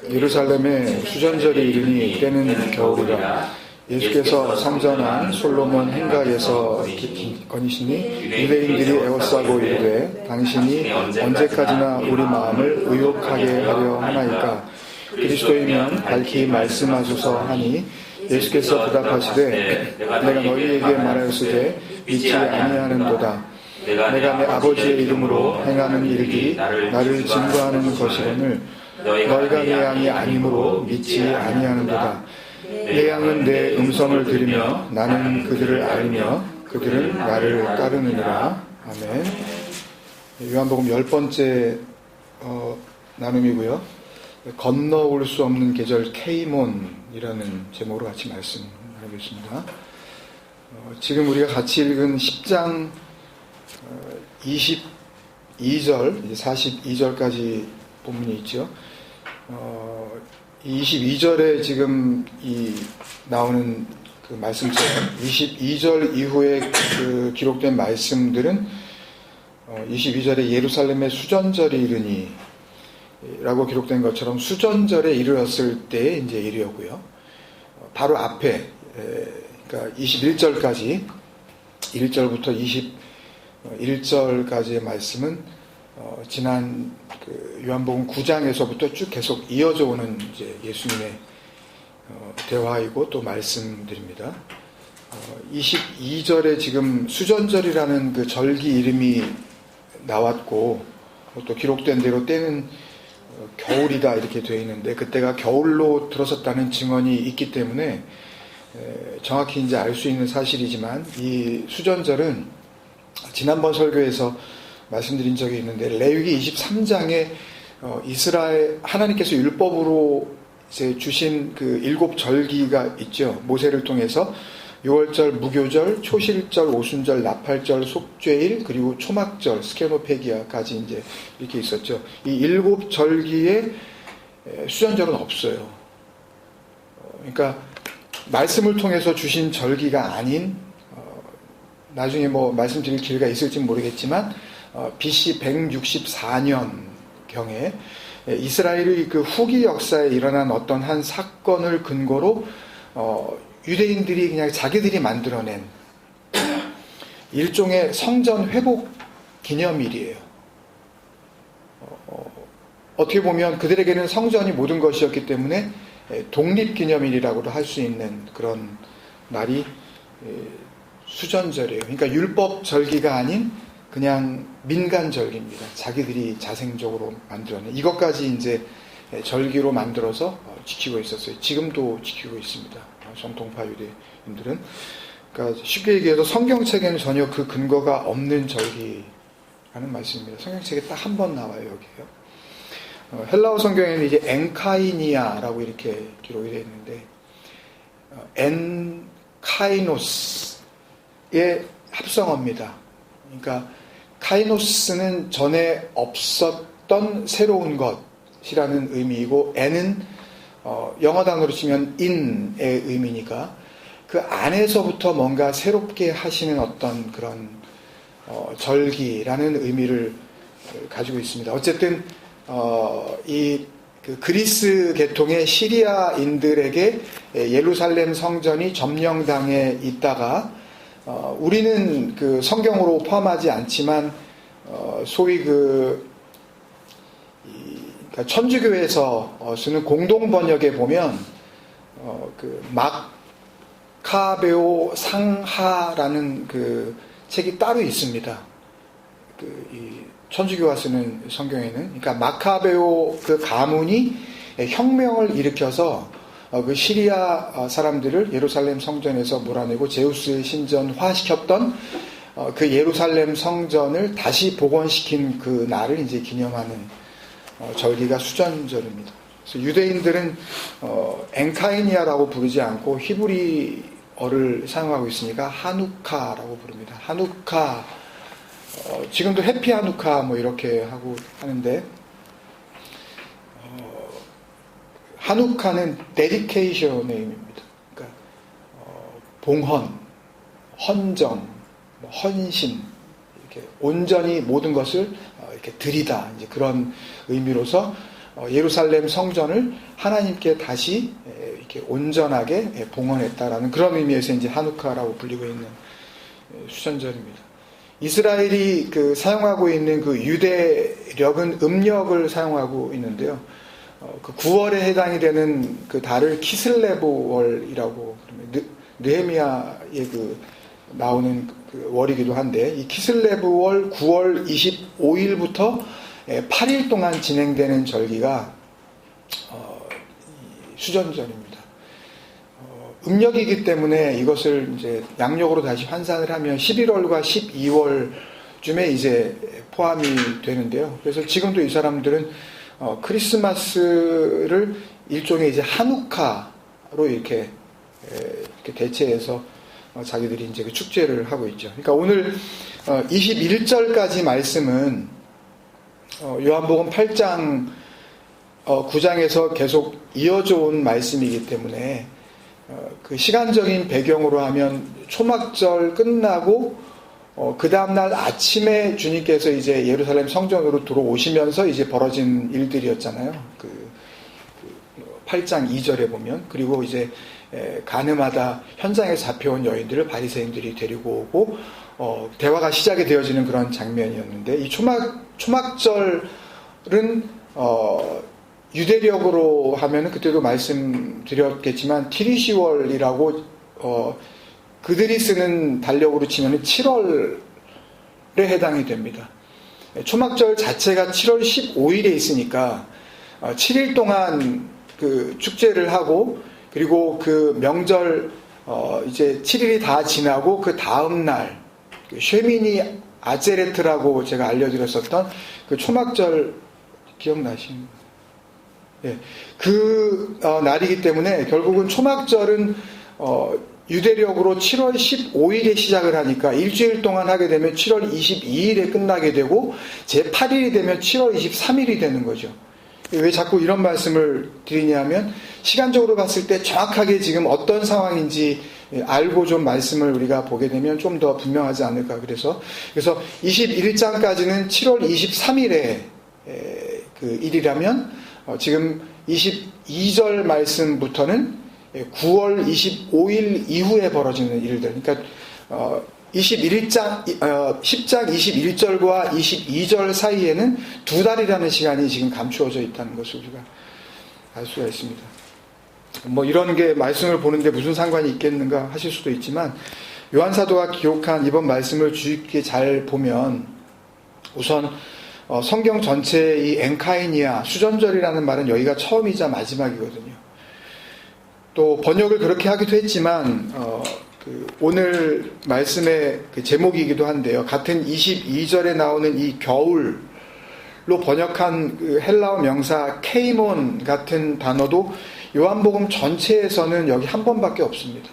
예루살렘에 수전절이 이르니 때는 겨울이라. 예수께서 성전한 솔로몬 행각에서 거니시니 유대인들이 에워싸고 이르되 당신이 언제까지나 우리 마음을 의혹하게 하려 하나이까. 그리스도이면 밝히 말씀하소서 하니 예수께서 대답하시되 내가 너희에게 말하였으되 믿지 아니하는도다. 내가 내 아버지의 이름으로 행하는 일들이 나를 증거하는 것이거늘 너희가 내 양이 아니므로 믿지 아니하는도다. 내 양은 내 음성을 들으며 나는 그들을 알며 그들은 나를 따르느니라. 아멘. 요한복음 10번째 나눔이고요. 건너올 수 없는 계절 케이몬이라는 제목으로 같이 말씀하겠습니다. 지금 우리가 같이 읽은 10장 22절, 42절까지 본문이 있죠. 22절에 지금 나오는 그 말씀처럼 22절 이후에 그 기록된 말씀들은 22절에 예루살렘의 수전절이 이르니 라고 기록된 것처럼 수전절에 이르렀을 때의 이제 일이었고요. 바로 앞에 그러니까 21절까지 1절부터 21절까지의 말씀은 지난 그 요한복음 9장에서부터 쭉 계속 이어져 오는 이제 예수님의 대화이고 또 말씀들입니다. 22절에 지금 수전절이라는 그 절기 이름이 나왔고 또 기록된 대로 때는 겨울이다 이렇게 되어 있는데 그때가 겨울로 들어섰다는 증언이 있기 때문에 정확히 이제 알 수 있는 사실이지만 이 수전절은 지난번 설교에서 말씀드린 적이 있는데 레위기 23장에 이스라엘 하나님께서 율법으로 이제 주신 그 7절기가 있죠. 모세를 통해서 6월절, 무교절, 초실절, 오순절, 나팔절, 속죄일, 그리고 초막절, 스케노페기아까지 이제 이렇게 있었죠. 이 7절기에 수전절은 없어요. 그러니까 말씀을 통해서 주신 절기가 아닌 나중에 뭐 말씀드릴 기회가 있을지 모르겠지만 BC 164년경에 이스라엘의 그 후기 역사에 일어난 어떤 한 사건을 근거로 유대인들이 그냥 자기들이 만들어낸 일종의 성전 회복 기념일이에요. 어떻게 보면 그들에게는 성전이 모든 것이었기 때문에 독립기념일이라고도 할 수 있는 그런 날이 수전절이에요. 그러니까 율법 절기가 아닌 그냥 민간 절기입니다. 자기들이 자생적으로 만들어낸 이것까지 이제 절기로 만들어서 지키고 있었어요. 지금도 지키고 있습니다. 정통파 유대인들은. 그러니까 쉽게 얘기해서 성경책에는 전혀 그 근거가 없는 절기라는 말씀입니다. 성경책에 딱 한 번 나와요, 여기요. 헬라어 성경에는 이제 엔카이니아라고 이렇게 기록이 되어 있는데 엔카이노스의 합성어입니다. 그러니까 카이노스는 전에 없었던 새로운 것이라는 의미이고 N은 영어 단어로 치면 in의 의미니까 그 안에서부터 뭔가 새롭게 하시는 어떤 그런 절기라는 의미를 가지고 있습니다. 어쨌든 그 그리스 계통의 시리아인들에게 예루살렘 성전이 점령당해 있다가 우리는 그 성경으로 포함하지 않지만 소위 그러니까 천주교에서 쓰는 공동 번역에 보면 그 마카베오 상하라는 그 책이 따로 있습니다. 이 천주교가 쓰는 성경에는 그러니까 마카베오 그 가문이 혁명을 일으켜서 그 시리아 사람들을 예루살렘 성전에서 몰아내고 제우스의 신전화시켰던 그 예루살렘 성전을 다시 복원시킨 그 날을 이제 기념하는 절기가 수전절입니다. 그래서 유대인들은 엔카이니아라고 부르지 않고 히브리어를 사용하고 있으니까 하누카라고 부릅니다. 하누카 지금도 해피 하누카 뭐 이렇게 하고 하는데 하누카는 데디케이션의 의미입니다. 그러니까 봉헌, 헌정, 헌신, 이렇게 온전히 모든 것을 이렇게 드리다 이제 그런 의미로서 예루살렘 성전을 하나님께 다시 이렇게 온전하게 봉헌했다라는 그런 의미에서 이제 하누카라고 불리고 있는 수전절입니다. 이스라엘이 사용하고 있는 그 유대력은 음력을 사용하고 있는데요. 그 9월에 해당이 되는 그 달을 키슬레브월이라고 느헤미야에 나오는 그 월이기도 한데, 이 키슬레브월 9월 25일부터 8일 동안 진행되는 절기가 수전절입니다. 음력이기 때문에 이것을 이제 양력으로 다시 환산을 하면 11월과 12월쯤에 이제 포함이 되는데요. 그래서 지금도 이 사람들은 크리스마스를 일종의 이제 하누카로 이렇게 대체해서 자기들이 이제 그 축제를 하고 있죠. 그러니까 오늘 21절까지 말씀은 요한복음 8장 9장에서 계속 이어져 온 말씀이기 때문에 그 시간적인 배경으로 하면 초막절 끝나고 그 다음날 아침에 주님께서 이제 예루살렘 성전으로 들어오시면서 이제 벌어진 일들이었잖아요. 그 8장 2절에 보면. 그리고 이제 가늠하다 현장에 잡혀온 여인들을 바리새인들이 데리고 오고 대화가 시작이 되어지는 그런 장면이었는데, 이 초막절은 유대력으로 하면은 그때도 말씀드렸겠지만 티리시월이라고 그들이 쓰는 달력으로 치면은 7월에 해당이 됩니다. 초막절 자체가 7월 15일에 있으니까 7일 동안 그 축제를 하고, 그리고 그 명절 이제 7일이 다 지나고 그 다음 날 쉐미니 아제레트라고 제가 알려드렸었던 그 초막절 기억나십니까? 예, 그 날이기 때문에 결국은 초막절은 유대력으로 7월 15일에 시작을 하니까 일주일 동안 하게 되면 7월 22일에 끝나게 되고 제8일이 되면 7월 23일이 되는 거죠. 왜 자꾸 이런 말씀을 드리냐면, 시간적으로 봤을 때 정확하게 지금 어떤 상황인지 알고 좀 말씀을 우리가 보게 되면 좀 더 분명하지 않을까. 그래서 21장까지는 7월 23일에 그 일이라면 지금 22절 말씀부터는 9월 25일 이후에 벌어지는 일들. 그러니까 10장 21절과 22절 사이에는 2달이라는 시간이 지금 감추어져 있다는 것을 우리가 알 수가 있습니다. 뭐 이런 게 말씀을 보는데 무슨 상관이 있겠는가 하실 수도 있지만, 요한사도가 기록한 이번 말씀을 주의 깊게 잘 보면 우선 성경 전체의 이 엔카이니아, 수전절이라는 말은 여기가 처음이자 마지막이거든요. 또 번역을 그렇게 하기도 했지만 오늘 말씀의 그 제목이기도 한데요. 같은 22절에 나오는 이 겨울로 번역한 그 헬라어 명사 케이몬 같은 단어도 요한복음 전체에서는 여기 한 번밖에 없습니다.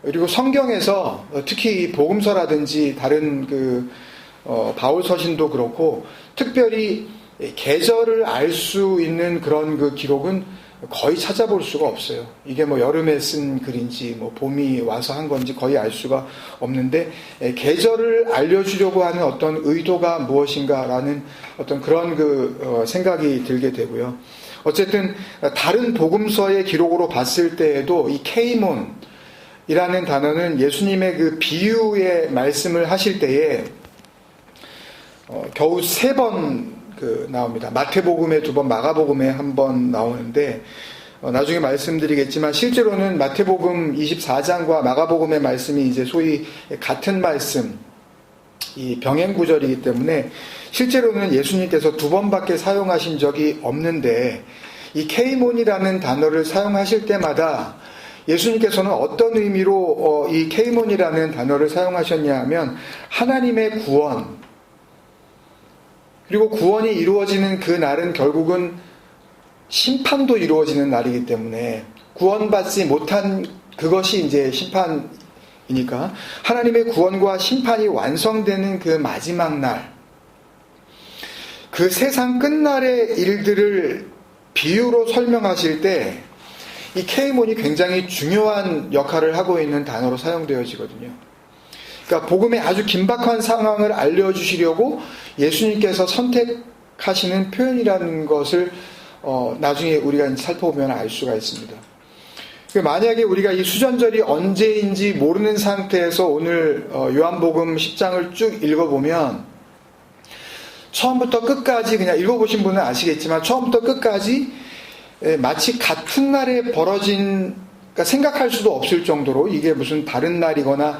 그리고 성경에서 특히 복음서라든지 다른 그 바울 서신도 그렇고 특별히 계절을 알 수 있는 그런 그 기록은 거의 찾아볼 수가 없어요. 이게 뭐 여름에 쓴 글인지 뭐 봄이 와서 한 건지 거의 알 수가 없는데, 계절을 알려주려고 하는 어떤 의도가 무엇인가라는 어떤 그런 그 생각이 들게 되고요. 어쨌든 다른 복음서의 기록으로 봤을 때에도 이 케이몬이라는 단어는 예수님의 그 비유의 말씀을 하실 때에 겨우 3번 나옵니다. 마태복음에 2번, 마가복음에 1번 나오는데, 나중에 말씀드리겠지만 실제로는 마태복음 24장과 마가복음의 말씀이 이제 소위 같은 말씀, 이 병행구절이기 때문에 실제로는 예수님께서 2번밖에 사용하신 적이 없는데, 이 케이몬이라는 단어를 사용하실 때마다 예수님께서는 어떤 의미로 이 케이몬이라는 단어를 사용하셨냐 하면, 하나님의 구원, 그리고 구원이 이루어지는 그 날은 결국은 심판도 이루어지는 날이기 때문에, 구원받지 못한 그것이 이제 심판이니까 하나님의 구원과 심판이 완성되는 그 마지막 날, 그 세상 끝날의 일들을 비유로 설명하실 때 이 케이몬이 굉장히 중요한 역할을 하고 있는 단어로 사용되어지거든요. 그러니까 복음의 아주 긴박한 상황을 알려주시려고 예수님께서 선택하시는 표현이라는 것을 나중에 우리가 살펴보면 알 수가 있습니다. 만약에 우리가 이 수전절이 언제인지 모르는 상태에서 오늘 요한복음 10장을 쭉 읽어보면 처음부터 끝까지, 그냥 읽어보신 분은 아시겠지만 처음부터 끝까지 마치 같은 날에 벌어진, 그러니까 생각할 수도 없을 정도로 이게 무슨 다른 날이거나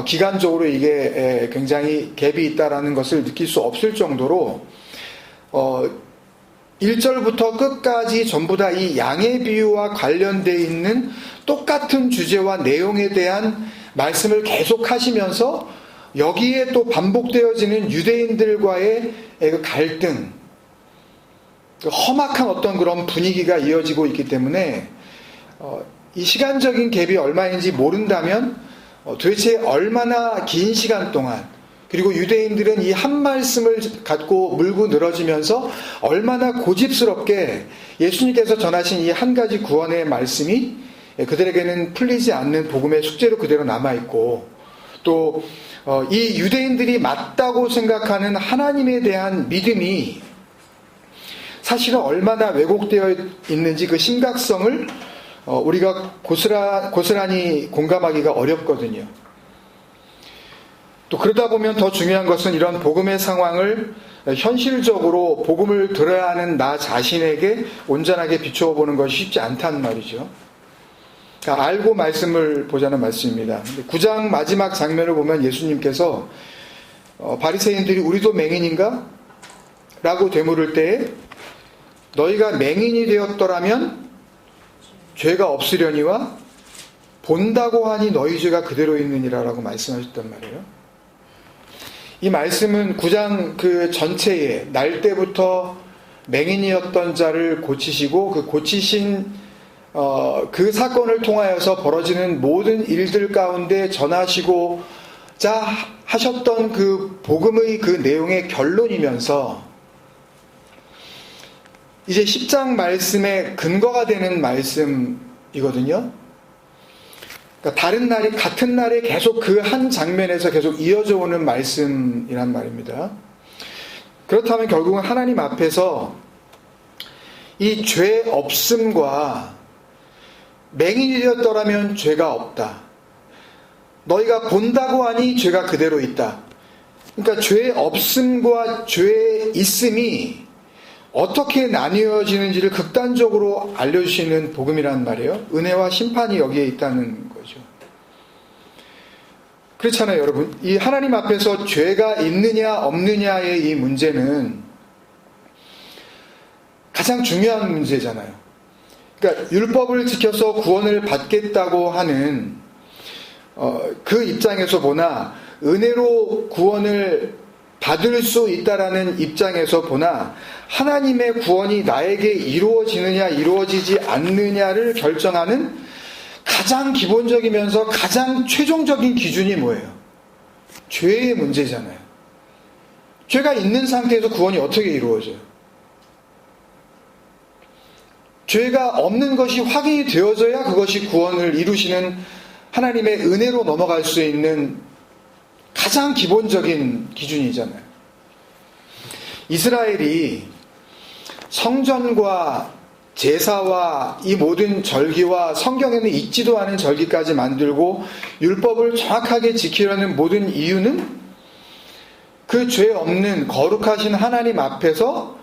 기간적으로 이게 굉장히 갭이 있다라는 것을 느낄 수 없을 정도로 1절부터 끝까지 전부 다 이 양의 비유와 관련되어 있는 똑같은 주제와 내용에 대한 말씀을 계속 하시면서 여기에 또 반복되어지는 유대인들과의 그 갈등, 험악한 어떤 그런 분위기가 이어지고 있기 때문에 이 시간적인 갭이 얼마인지 모른다면 도대체 얼마나 긴 시간 동안, 그리고 유대인들은 이 한 말씀을 갖고 물고 늘어지면서 얼마나 고집스럽게 예수님께서 전하신 이 한 가지 구원의 말씀이 그들에게는 풀리지 않는 복음의 숙제로 그대로 남아있고, 또 이 유대인들이 맞다고 생각하는 하나님에 대한 믿음이 사실은 얼마나 왜곡되어 있는지 그 심각성을 우리가 고스란히 공감하기가 어렵거든요. 또 그러다 보면 더 중요한 것은 이런 복음의 상황을 현실적으로 복음을 들어야 하는 나 자신에게 온전하게 비추어 보는 것이 쉽지 않단 말이죠. 그러니까 알고 말씀을 보자는 말씀입니다. 9장 마지막 장면을 보면 예수님께서 바리새인들이 우리도 맹인인가? 라고 되물을 때에 너희가 맹인이 되었더라면 죄가 없으려니와 본다고 하니 너희 죄가 그대로 있느니라 라고 말씀하셨단 말이에요. 이 말씀은 9장 그 전체에 날 때부터 맹인이었던 자를 고치시고 그 고치신 그 사건을 통하여서 벌어지는 모든 일들 가운데 전하시고자 하셨던 그 복음의 그 내용의 결론이면서 이제 10장 말씀의 근거가 되는 말씀이거든요. 그러니까 다른 날이 같은 날에 계속 그 한 장면에서 계속 이어져 오는 말씀이란 말입니다. 그렇다면 결국은 하나님 앞에서 이 죄 없음과 맹인이 되었더라면 죄가 없다. 너희가 본다고 하니 죄가 그대로 있다. 그러니까 죄 없음과 죄 있음이 어떻게 나뉘어지는지를 극단적으로 알려주시는 복음이란 말이에요. 은혜와 심판이 여기에 있다는 거죠. 그렇잖아요, 여러분. 이 하나님 앞에서 죄가 있느냐 없느냐의 이 문제는 가장 중요한 문제잖아요. 그러니까 율법을 지켜서 구원을 받겠다고 하는 그 입장에서 보나 은혜로 구원을 받을 수 있다라는 입장에서 보나 하나님의 구원이 나에게 이루어지느냐 이루어지지 않느냐를 결정하는 가장 기본적이면서 가장 최종적인 기준이 뭐예요? 죄의 문제잖아요. 죄가 있는 상태에서 구원이 어떻게 이루어져요? 죄가 없는 것이 확인이 되어져야 그것이 구원을 이루시는 하나님의 은혜로 넘어갈 수 있는 가장 기본적인 기준이잖아요. 이스라엘이 성전과 제사와 이 모든 절기와 성경에는 있지도 않은 절기까지 만들고 율법을 정확하게 지키려는 모든 이유는 그 죄 없는 거룩하신 하나님 앞에서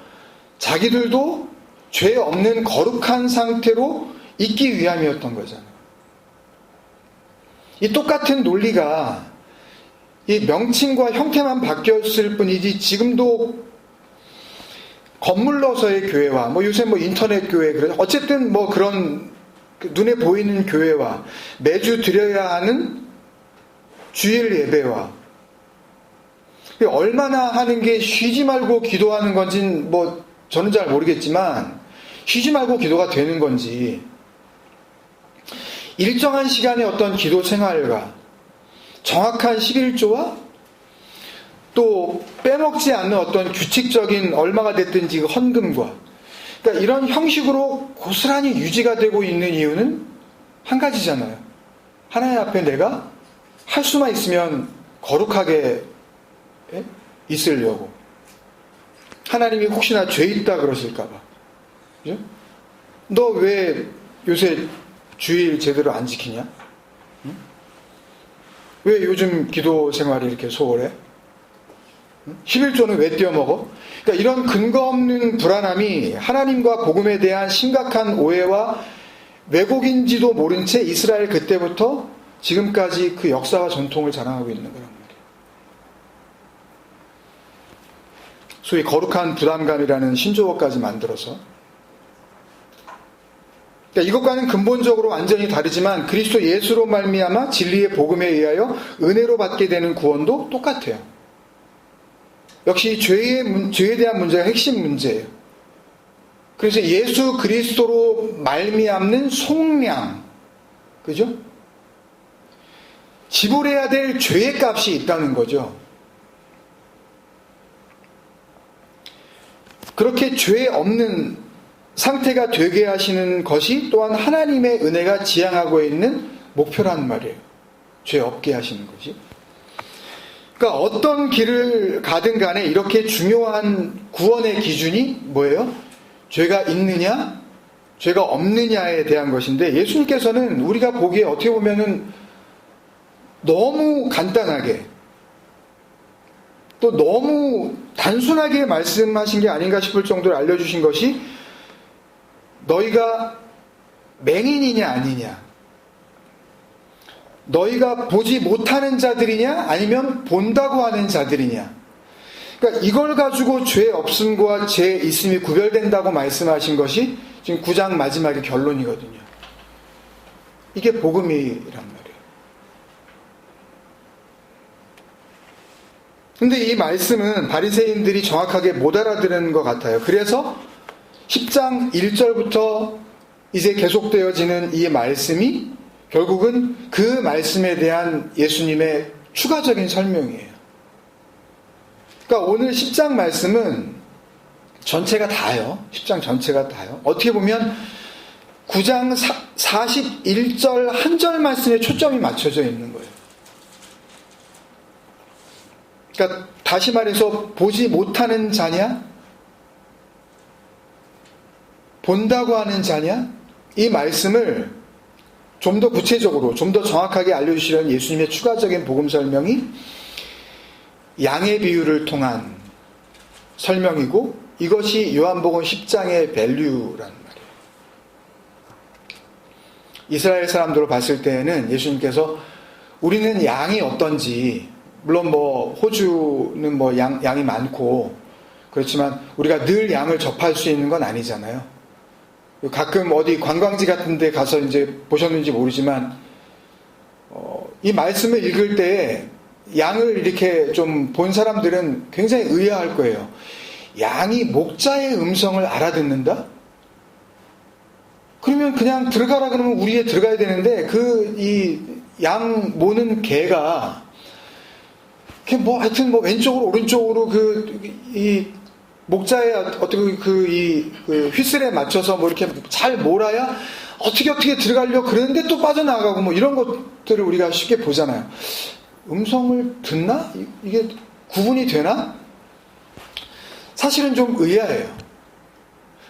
자기들도 죄 없는 거룩한 상태로 있기 위함이었던 거잖아요. 이 똑같은 논리가 이 명칭과 형태만 바뀌었을 뿐이지 지금도 건물로서의 교회와 요새 인터넷 교회 어쨌든 그런 눈에 보이는 교회와 매주 드려야 하는 주일 예배와 얼마나 하는 게 쉬지 말고 기도하는 건지는 저는 잘 모르겠지만 쉬지 말고 기도가 되는 건지 일정한 시간의 어떤 기도 생활과 정확한 11조와 또 빼먹지 않는 어떤 규칙적인 얼마가 됐든지 헌금과 그러니까 이런 형식으로 고스란히 유지가 되고 있는 이유는 한 가지잖아요. 하나님 앞에 내가 할 수만 있으면 거룩하게 있으려고. 하나님이 혹시나 죄 있다 그러실까 봐. 그죠? 너 왜 요새 주일 제대로 안 지키냐? 응? 왜 요즘 기도 생활이 이렇게 소홀해? 응? 11조는 왜 떼어먹어? 그러니까 이런 근거 없는 불안함이 하나님과 복음에 대한 심각한 오해와 왜곡인지도 모른 채 이스라엘 그때부터 지금까지 그 역사와 전통을 자랑하고 있는 거란 말이에요. 소위 거룩한 부담감이라는 신조어까지 만들어서. 그러니까 이것과는 근본적으로 완전히 다르지만 그리스도 예수로 말미암아 진리의 복음에 의하여 은혜로 받게 되는 구원도 똑같아요. 역시 죄에 대한 문제가 핵심 문제예요. 그래서 예수 그리스도로 말미암는 속량, 그죠? 지불해야 될 죄의 값이 있다는 거죠. 그렇게 죄 없는 상태가 되게 하시는 것이 또한 하나님의 은혜가 지향하고 있는 목표란 말이에요. 죄 없게 하시는 것이. 그러니까 어떤 길을 가든 간에 이렇게 중요한 구원의 기준이 뭐예요? 죄가 있느냐, 죄가 없느냐에 대한 것인데 예수님께서는 우리가 보기에 어떻게 보면은 너무 간단하게 또 너무 단순하게 말씀하신 게 아닌가 싶을 정도로 알려주신 것이 너희가 맹인이냐 아니냐, 너희가 보지 못하는 자들이냐 아니면 본다고 하는 자들이냐. 그러니까 이걸 가지고 죄 없음과 죄 있음이 구별된다고 말씀하신 것이 지금 9장 마지막의 결론이거든요. 이게 복음이란 말이에요. 근데 이 말씀은 바리새인들이 정확하게 못 알아들은 것 같아요. 그래서 10장 1절부터 이제 계속되어지는 이 말씀이 결국은 그 말씀에 대한 예수님의 추가적인 설명이에요. 그러니까 오늘 10장 말씀은 전체가 다요. 10장 전체가 다요. 어떻게 보면 9장 41절 한 절 말씀에 초점이 맞춰져 있는 거예요. 그러니까 다시 말해서 보지 못하는 자냐? 본다고 하는 자냐? 이 말씀을 좀 더 구체적으로, 좀 더 정확하게 알려주시려는 예수님의 추가적인 복음 설명이 양의 비유를 통한 설명이고 이것이 요한복음 10장의 밸류라는 말이에요. 이스라엘 사람들로 봤을 때에는 예수님께서 우리는 양이 어떤지, 물론 뭐 호주는 뭐 양이 많고 그렇지만 우리가 늘 양을 접할 수 있는 건 아니잖아요. 가끔 어디 관광지 같은 데 가서 이제 보셨는지 모르지만 이 말씀을 읽을 때 양을 이렇게 좀 본 사람들은 굉장히 의아할 거예요. 양이 목자의 음성을 알아듣는다? 그러면 그냥 들어가라 그러면 우리에 들어가야 되는데 이 양 모는 개가 뭐 하여튼 뭐 왼쪽으로 오른쪽으로 이 목자의 어떻게 그 휘슬에 맞춰서 뭐 이렇게 잘 몰아야 어떻게 들어가려고 그러는데 또 빠져나가고 뭐 이런 것들을 우리가 쉽게 보잖아요. 음성을 듣나? 이게 구분이 되나? 사실은 좀 의아해요.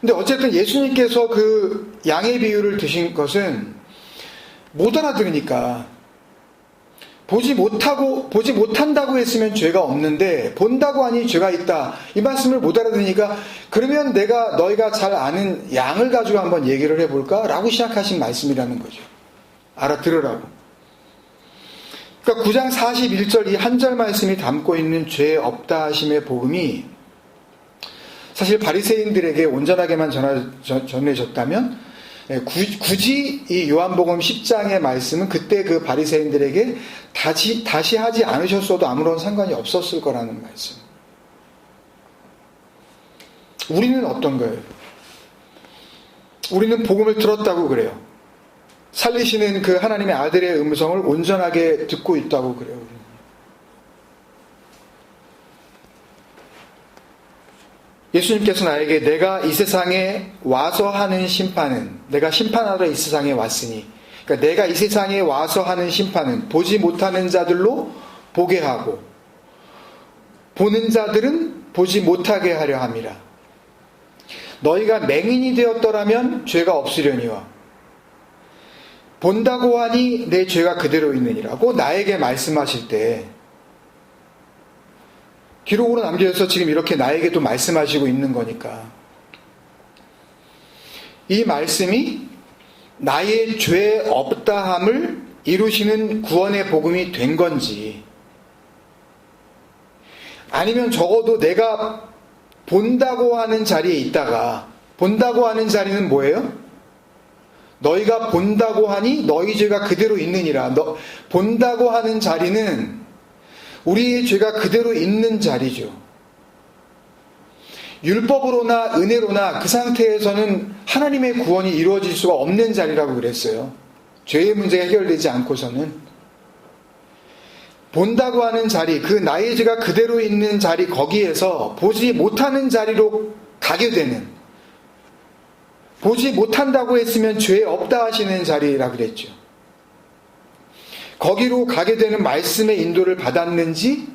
근데 어쨌든 예수님께서 그 양의 비유를 드신 것은 못 알아들으니까 보지 못한다고 했으면 죄가 없는데 본다고 하니 죄가 있다. 이 말씀을 못 알아들으니까 그러면 너희가 잘 아는 양을 가지고 한번 얘기를 해볼까? 라고 시작하신 말씀이라는 거죠. 알아들으라고. 그러니까 9장 41절 이 한 절 말씀이 담고 있는 죄 없다 하심의 복음이 사실 바리새인들에게 온전하게만 전해졌다면 굳이 이 요한복음 10장의 말씀은 그때 그 바리새인들에게 다시 하지 않으셨어도 아무런 상관이 없었을 거라는 말씀. 우리는 어떤 거예요? 우리는 복음을 들었다고 그래요. 살리시는 그 하나님의 아들의 음성을 온전하게 듣고 있다고 그래요. 예수님께서 나에게 내가 이 세상에 와서 하는 심판은, 내가 심판하러 이 세상에 왔으니, 그러니까 내가 이 세상에 와서 하는 심판은 보지 못하는 자들로 보게 하고 보는 자들은 보지 못하게 하려 함이라. 너희가 맹인이 되었더라면 죄가 없으려니와 본다고 하니 내 죄가 그대로 있느니라고 나에게 말씀하실 때, 기록으로 남겨져서 지금 이렇게 나에게도 말씀하시고 있는 거니까, 이 말씀이 나의 죄 없다함을 이루시는 구원의 복음이 된 건지, 아니면 적어도 내가 본다고 하는 자리에 있다가, 본다고 하는 자리는 뭐예요? 너희가 본다고 하니 너희 죄가 그대로 있느니라. 본다고 하는 자리는 우리의 죄가 그대로 있는 자리죠. 율법으로나 은혜로나 그 상태에서는 하나님의 구원이 이루어질 수가 없는 자리라고 그랬어요. 죄의 문제가 해결되지 않고서는. 본다고 하는 자리, 그 나의 죄가 그대로 있는 자리, 거기에서 보지 못하는 자리로 가게 되는, 보지 못한다고 했으면 죄 없다 하시는 자리라 그랬죠. 거기로 가게 되는 말씀의 인도를 받았는지,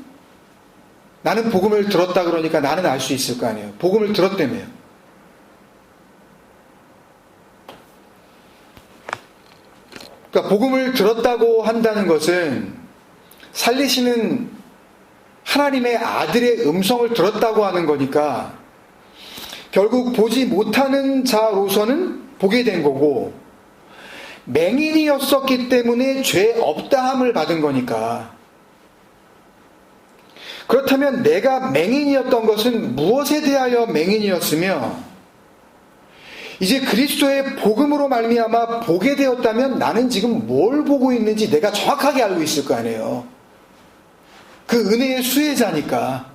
나는 복음을 들었다 그러니까 나는 알 수 있을 거 아니에요. 복음을 들었다며요. 그러니까 복음을 들었다고 한다는 것은 살리시는 하나님의 아들의 음성을 들었다고 하는 거니까 결국 보지 못하는 자로서는 보게 된 거고, 맹인이었었기 때문에 죄 없다함을 받은 거니까. 그렇다면 내가 맹인이었던 것은 무엇에 대하여 맹인이었으며, 이제 그리스도의 복음으로 말미암아 보게 되었다면 나는 지금 뭘 보고 있는지 내가 정확하게 알고 있을 거 아니에요. 그 은혜의 수혜자니까.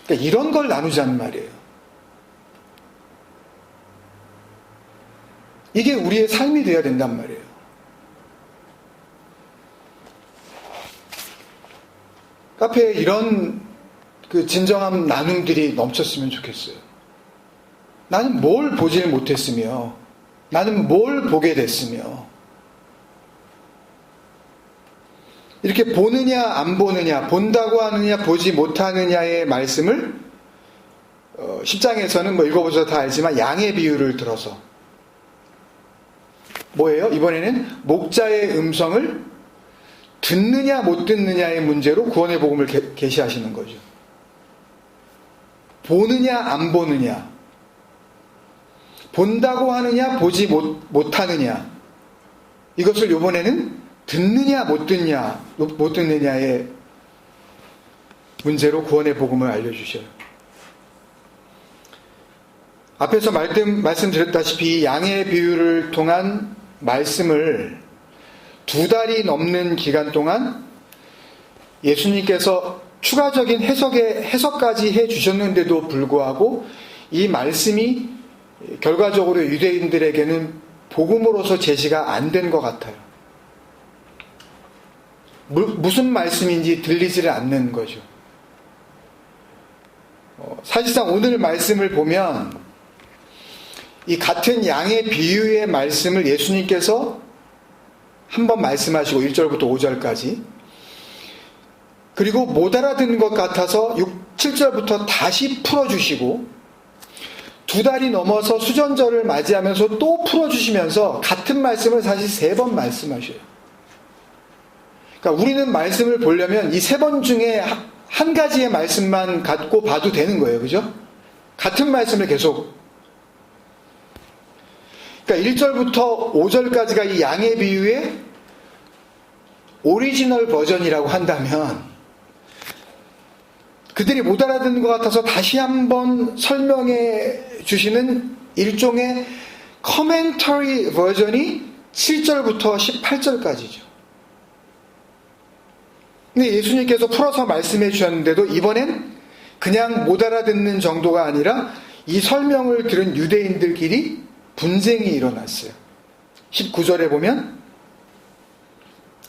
그러니까 이런 걸 나누자는 말이에요. 이게 우리의 삶이 되어야 된단 말이에요. 카페에 이런 그 진정한 나눔들이 넘쳤으면 좋겠어요. 나는 뭘 보질 못했으며, 나는 뭘 보게 됐으며, 이렇게 보느냐 안 보느냐, 본다고 하느냐 보지 못하느냐의 말씀을 10장에서는 뭐 읽어보셔서 다 알지만 양의 비유를 들어서 뭐예요? 이번에는 목자의 음성을 듣느냐 못 듣느냐의 문제로 구원의 복음을 계시하시는 거죠. 보느냐 안 보느냐, 본다고 하느냐 보지 못하느냐, 이것을 이번에는 듣느냐 못 듣느냐의 문제로 구원의 복음을 알려주셔요. 앞에서 말씀드렸다시피 양의 비유를 통한 말씀을 2달이 넘는 기간 동안 예수님께서 추가적인 해석까지 해주셨는데도 불구하고 이 말씀이 결과적으로 유대인들에게는 복음으로서 제시가 안 된 것 같아요. 무슨 말씀인지 들리지를 않는 거죠. 사실상 오늘 말씀을 보면 이 같은 양의 비유의 말씀을 예수님께서 한번 말씀하시고 1절부터 5절까지, 그리고 못 알아듣는 것 같아서 7절부터 다시 풀어주시고 2달이 넘어서 수전절을 맞이하면서 또 풀어주시면서 같은 말씀을 사실 3번 말씀하셔요. 그러니까 우리는 말씀을 보려면 이 3번 중에 한 가지의 말씀만 갖고 봐도 되는 거예요. 그죠? 같은 말씀을 계속. 그러니까 1절부터 5절까지가 이 양의 비유의 오리지널 버전이라고 한다면, 그들이 못 알아듣는 것 같아서 다시 한번 설명해 주시는 일종의 커멘터리 버전이 7절부터 18절까지죠. 근데 예수님께서 풀어서 말씀해 주셨는데도 이번엔 그냥 못 알아듣는 정도가 아니라 이 설명을 들은 유대인들끼리 분쟁이 일어났어요. 19절에 보면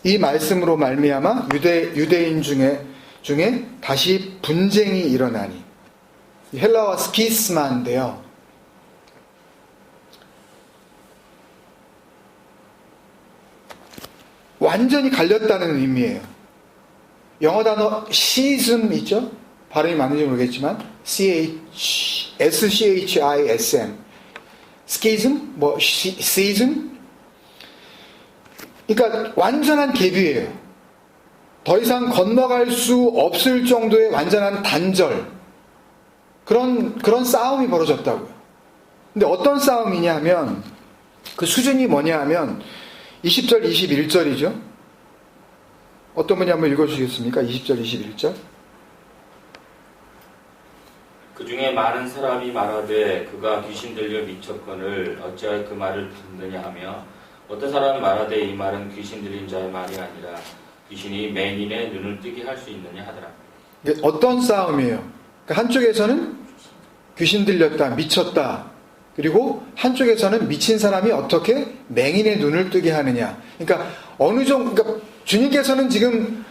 이 말씀으로 말미암아 유대인 중에 다시 분쟁이 일어나니, 헬라어 스키스마인데요. 완전히 갈렸다는 의미예요. 영어 단어 schism 있죠? 발음이 맞는지 모르겠지만 SCHISM, 스키즘, 시즘. 그러니까 완전한 계비예요. 더 이상 건너갈 수 없을 정도의 완전한 단절. 그런 싸움이 벌어졌다고요. 근데 어떤 싸움이냐 하면, 그 수준이 뭐냐 하면, 20절, 21절이죠. 어떤 분이 한번 읽어주시겠습니까? 20절, 21절. 그 중에 많은 사람이 말하되 그가 귀신 들려 미쳤거늘 어찌하여 그 말을 듣느냐 하며 어떤 사람이 말하되 이 말은 귀신 들린 자의 말이 아니라 귀신이 맹인의 눈을 뜨게 할 수 있느냐 하더라. 어떤 싸움이에요? 그러니까 한쪽에서는 귀신 들렸다, 미쳤다. 그리고 한쪽에서는 미친 사람이 어떻게 맹인의 눈을 뜨게 하느냐. 그러니까 어느 정도, 그러니까 주님께서는 지금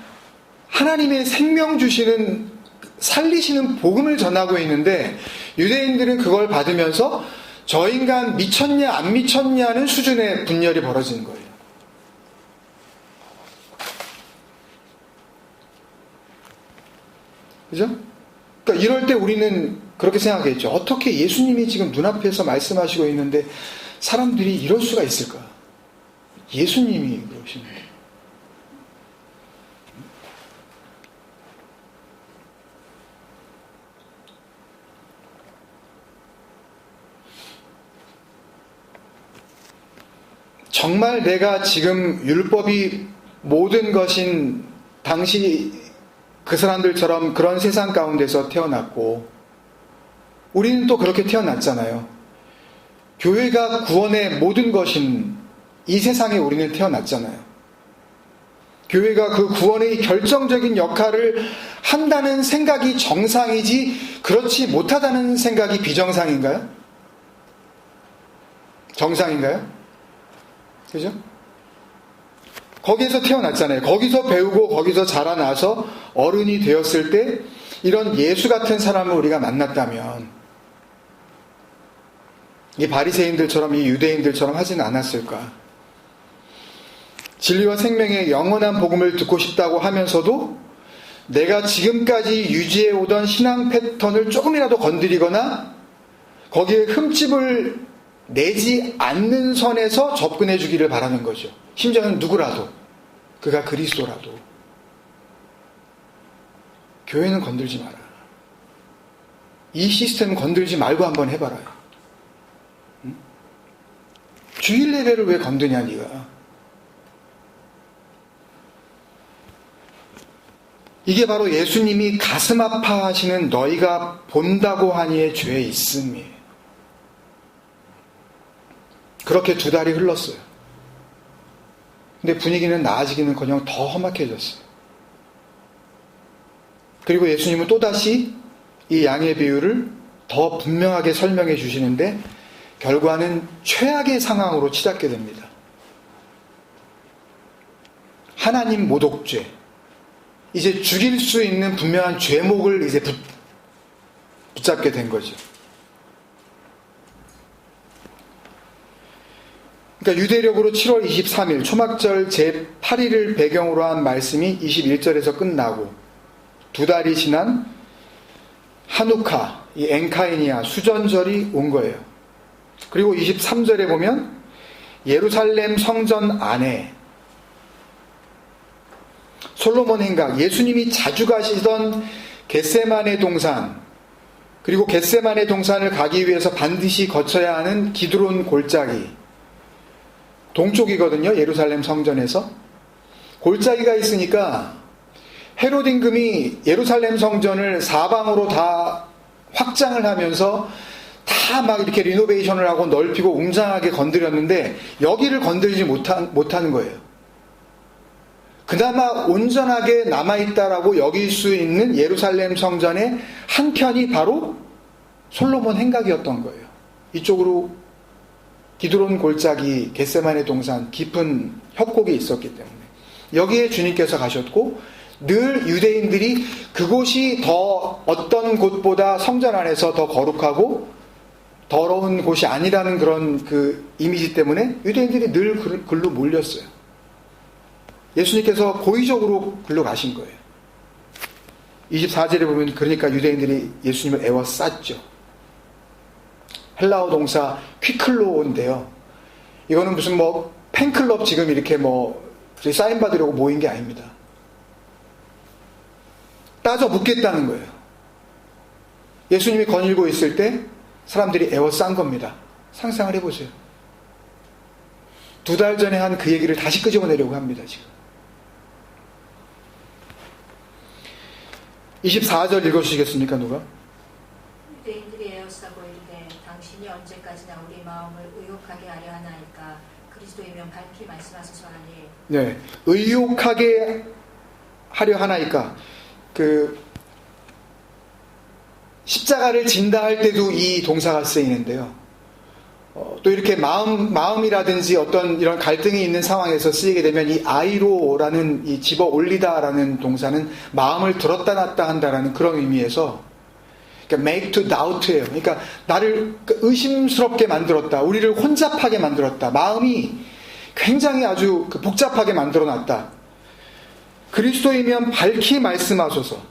하나님의 생명 주시는, 살리시는 복음을 전하고 있는데 유대인들은 그걸 받으면서 저 인간 미쳤냐 안 미쳤냐는 수준의 분열이 벌어지는 거예요. 그죠? 그러니까 이럴 때 우리는 그렇게 생각했죠. 어떻게 예수님이 지금 눈앞에서 말씀하시고 있는데 사람들이 이럴 수가 있을까? 예수님이 그러시는데. 정말 내가 지금 율법이 모든 것인 당시 그 사람들처럼 그런 세상 가운데서 태어났고 우리는 또 그렇게 태어났잖아요. 교회가 구원의 모든 것인 이 세상에 우리는 태어났잖아요. 교회가 그 구원의 결정적인 역할을 한다는 생각이 정상이지 그렇지 못하다는 생각이 비정상인가요? 정상인가요? 그죠? 거기에서 태어났잖아요. 거기서 배우고 거기서 자라나서 어른이 되었을 때 이런 예수 같은 사람을 우리가 만났다면 이 바리새인들처럼 이 유대인들처럼 하지는 않았을까? 진리와 생명의 영원한 복음을 듣고 싶다고 하면서도 내가 지금까지 유지해 오던 신앙 패턴을 조금이라도 건드리거나 거기에 흠집을 내지 않는 선에서 접근해 주기를 바라는 거죠. 심지어는 누구라도, 그가 그리스도라도. 교회는 건들지 마라. 이 시스템 건들지 말고 한번 해봐라. 응? 주일 예배를 왜 건드냐 네가. 이게 바로 예수님이 가슴 아파하시는 너희가 본다고 하니의 죄의 있음이에요. 그렇게 2달이 흘렀어요. 근데 분위기는 나아지기는커녕 더 험악해졌어요. 그리고 예수님은 또다시 이 양의 비유를 더 분명하게 설명해 주시는데 결과는 최악의 상황으로 치닫게 됩니다. 하나님 모독죄. 이제 죽일 수 있는 분명한 죄목을 이제 붙잡게 된 거죠. 그러니까 유대력으로 7월 23일 초막절 제8일을 배경으로 한 말씀이 21절에서 끝나고 2달이 지난 하누카, 이 엔카이니아 수전절이 온 거예요. 그리고 23절에 보면 예루살렘 성전 안에 솔로몬 행각, 예수님이 자주 가시던 겟세마네 동산, 그리고 겟세마네 동산을 가기 위해서 반드시 거쳐야 하는 기드론 골짜기, 동쪽이거든요. 예루살렘 성전에서. 골짜기가 있으니까 헤롯 임금이 예루살렘 성전을 사방으로 다 확장을 하면서 다 막 이렇게 리노베이션을 하고 넓히고 웅장하게 건드렸는데 여기를 건드리지 못하는 거예요. 그나마 온전하게 남아있다라고 여길 수 있는 예루살렘 성전의 한편이 바로 솔로몬 행각이었던 거예요. 이쪽으로 기드론 골짜기, 겟세마네 동산, 깊은 협곡이 있었기 때문에 여기에 주님께서 가셨고 늘 유대인들이 그곳이 더 어떤 곳보다 성전 안에서 더 거룩하고 더러운 곳이 아니라는 그런 그 이미지 때문에 유대인들이 늘 글로 몰렸어요. 예수님께서 고의적으로 글로 가신 거예요. 24절에 보면 그러니까 유대인들이 예수님을 애워쌌죠. 헬라어 동사 퀴클로인데요. 이거는 무슨 뭐 팬클럽 지금 이렇게 뭐 사인 받으려고 모인 게 아닙니다. 따져 묻겠다는 거예요. 예수님이 거닐고 있을 때 사람들이 에워싼 겁니다. 상상을 해보세요. 2달 전에 한 그 얘기를 다시 끄집어내려고 합니다, 지금. 24절 읽어주시겠습니까, 누가? 유대인들이 에워싸고 이르되 당신이 언제까지나 우리 마음을 의욕하게 하려 하나이까 그리스도이면 밝히 말씀하소서 하니. 네, 의욕하게 하려 하나이까. 십자가를 진다 할 때도 이 동사가 쓰이는데요. 또 이렇게 마음이라든지 어떤 이런 갈등이 있는 상황에서 쓰이게 되면 이 아이로라는 이 집어 올리다라는 동사는 마음을 들었다 놨다 한다라는 그런 의미에서 그러니까 make to doubt예요. 그러니까 나를 의심스럽게 만들었다. 우리를 혼잡하게 만들었다. 마음이 굉장히 아주 복잡하게 만들어 놨다. 그리스도이면 밝히 말씀하소서.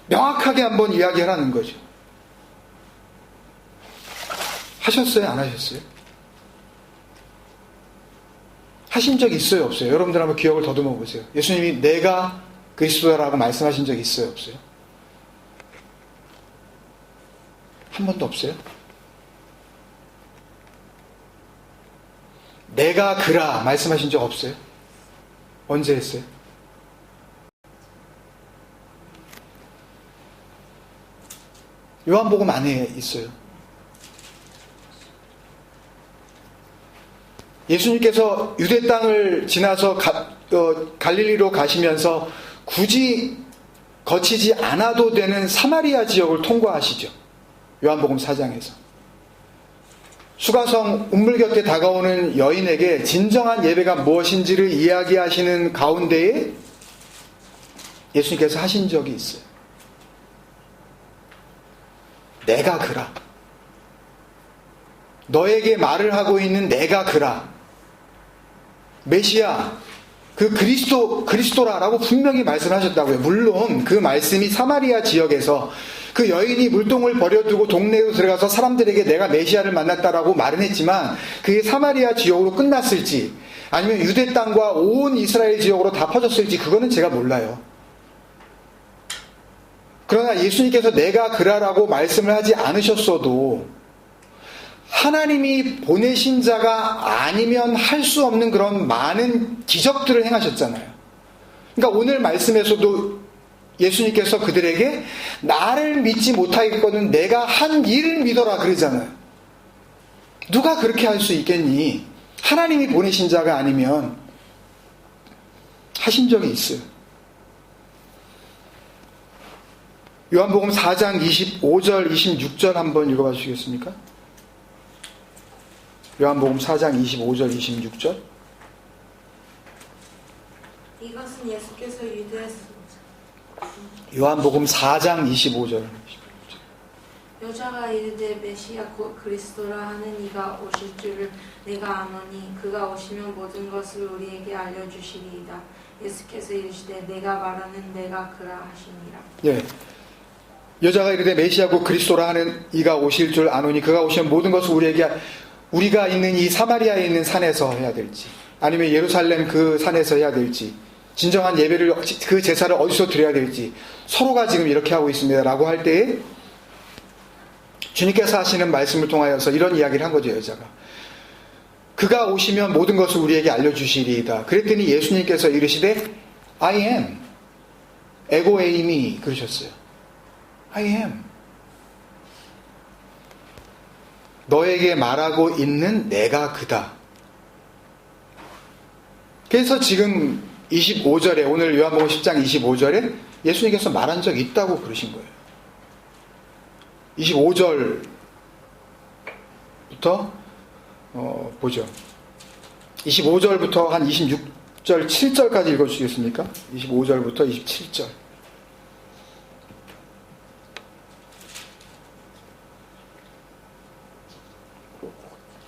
명확하게 한번 이야기하라는 거죠. 하셨어요? 안 하셨어요? 하신 적 있어요? 없어요? 여러분들 한번 기억을 더듬어 보세요. 예수님이 내가 그리스도다라고 말씀하신 적 있어요? 없어요? 한 번도 없어요? 내가 그라 말씀하신 적 없어요? 언제 했어요? 요한복음 안에 있어요. 예수님께서 유대 땅을 지나서 갈릴리로 가시면서 굳이 거치지 않아도 되는 사마리아 지역을 통과하시죠. 요한복음 4장에서. 수가성 운물 곁에 다가오는 여인에게 진정한 예배가 무엇인지를 이야기하시는 가운데에 예수님께서 하신 적이 있어요. 내가 그라. 너에게 말을 하고 있는 내가 그라. 메시아, 그 그리스도라라고 분명히 말씀하셨다고요. 물론 그 말씀이 사마리아 지역에서 그 여인이 물동을 버려두고 동네로 들어가서 사람들에게 내가 메시아를 만났다라고 말은 했지만 그게 사마리아 지역으로 끝났을지 아니면 유대 땅과 온 이스라엘 지역으로 다 퍼졌을지 그거는 제가 몰라요. 그러나 예수님께서 내가 그라라고 말씀을 하지 않으셨어도 하나님이 보내신 자가 아니면 할 수 없는 그런 많은 기적들을 행하셨잖아요. 그러니까 오늘 말씀에서도 예수님께서 그들에게 나를 믿지 못하겠거든 내가 한 일을 믿어라 그러잖아요. 누가 그렇게 할 수 있겠니? 하나님이 보내신 자가 아니면 하신 적이 있어요. 요한복음 4장 25절 26절 한번 읽어봐 주시겠습니까? 요한복음 4장 25절 26절. 이것은 예수께서 요한복음 4장 25절. 여자가 이르되 메시아 곧 그리스도라 하는 이가 오실 줄을 내가 아노니 그가 오시면 모든 것을 우리에게 알려주시리이다. 예수께서 이르시되 내가 말하는 내가 그라 하시니라. 예. 여자가 이르되 메시아 곧 그리스도라 하는 이가 오실 줄 아노니 그가 오시면 모든 것을 우리가 있는 이 사마리아에 있는 산에서 해야 될지 아니면 예루살렘 그 산에서 해야 될지 진정한 예배를 그 제사를 어디서 드려야 될지 서로가 지금 이렇게 하고 있습니다 라고 할 때에 주님께서 하시는 말씀을 통하여서 이런 이야기를 한 거죠. 여자가 그가 오시면 모든 것을 우리에게 알려주시리이다. 그랬더니 예수님께서 이르시되 I am 에고에이미 그러셨어요. I am 너에게 말하고 있는 내가 그다. 그래서 지금 25절에 오늘 요한복음 10장 25절에 예수님께서 말한 적이 있다고 그러신 거예요. 25절부터 보죠. 25절부터 한 26절 7절까지 읽어주시겠습니까? 25절부터 27절.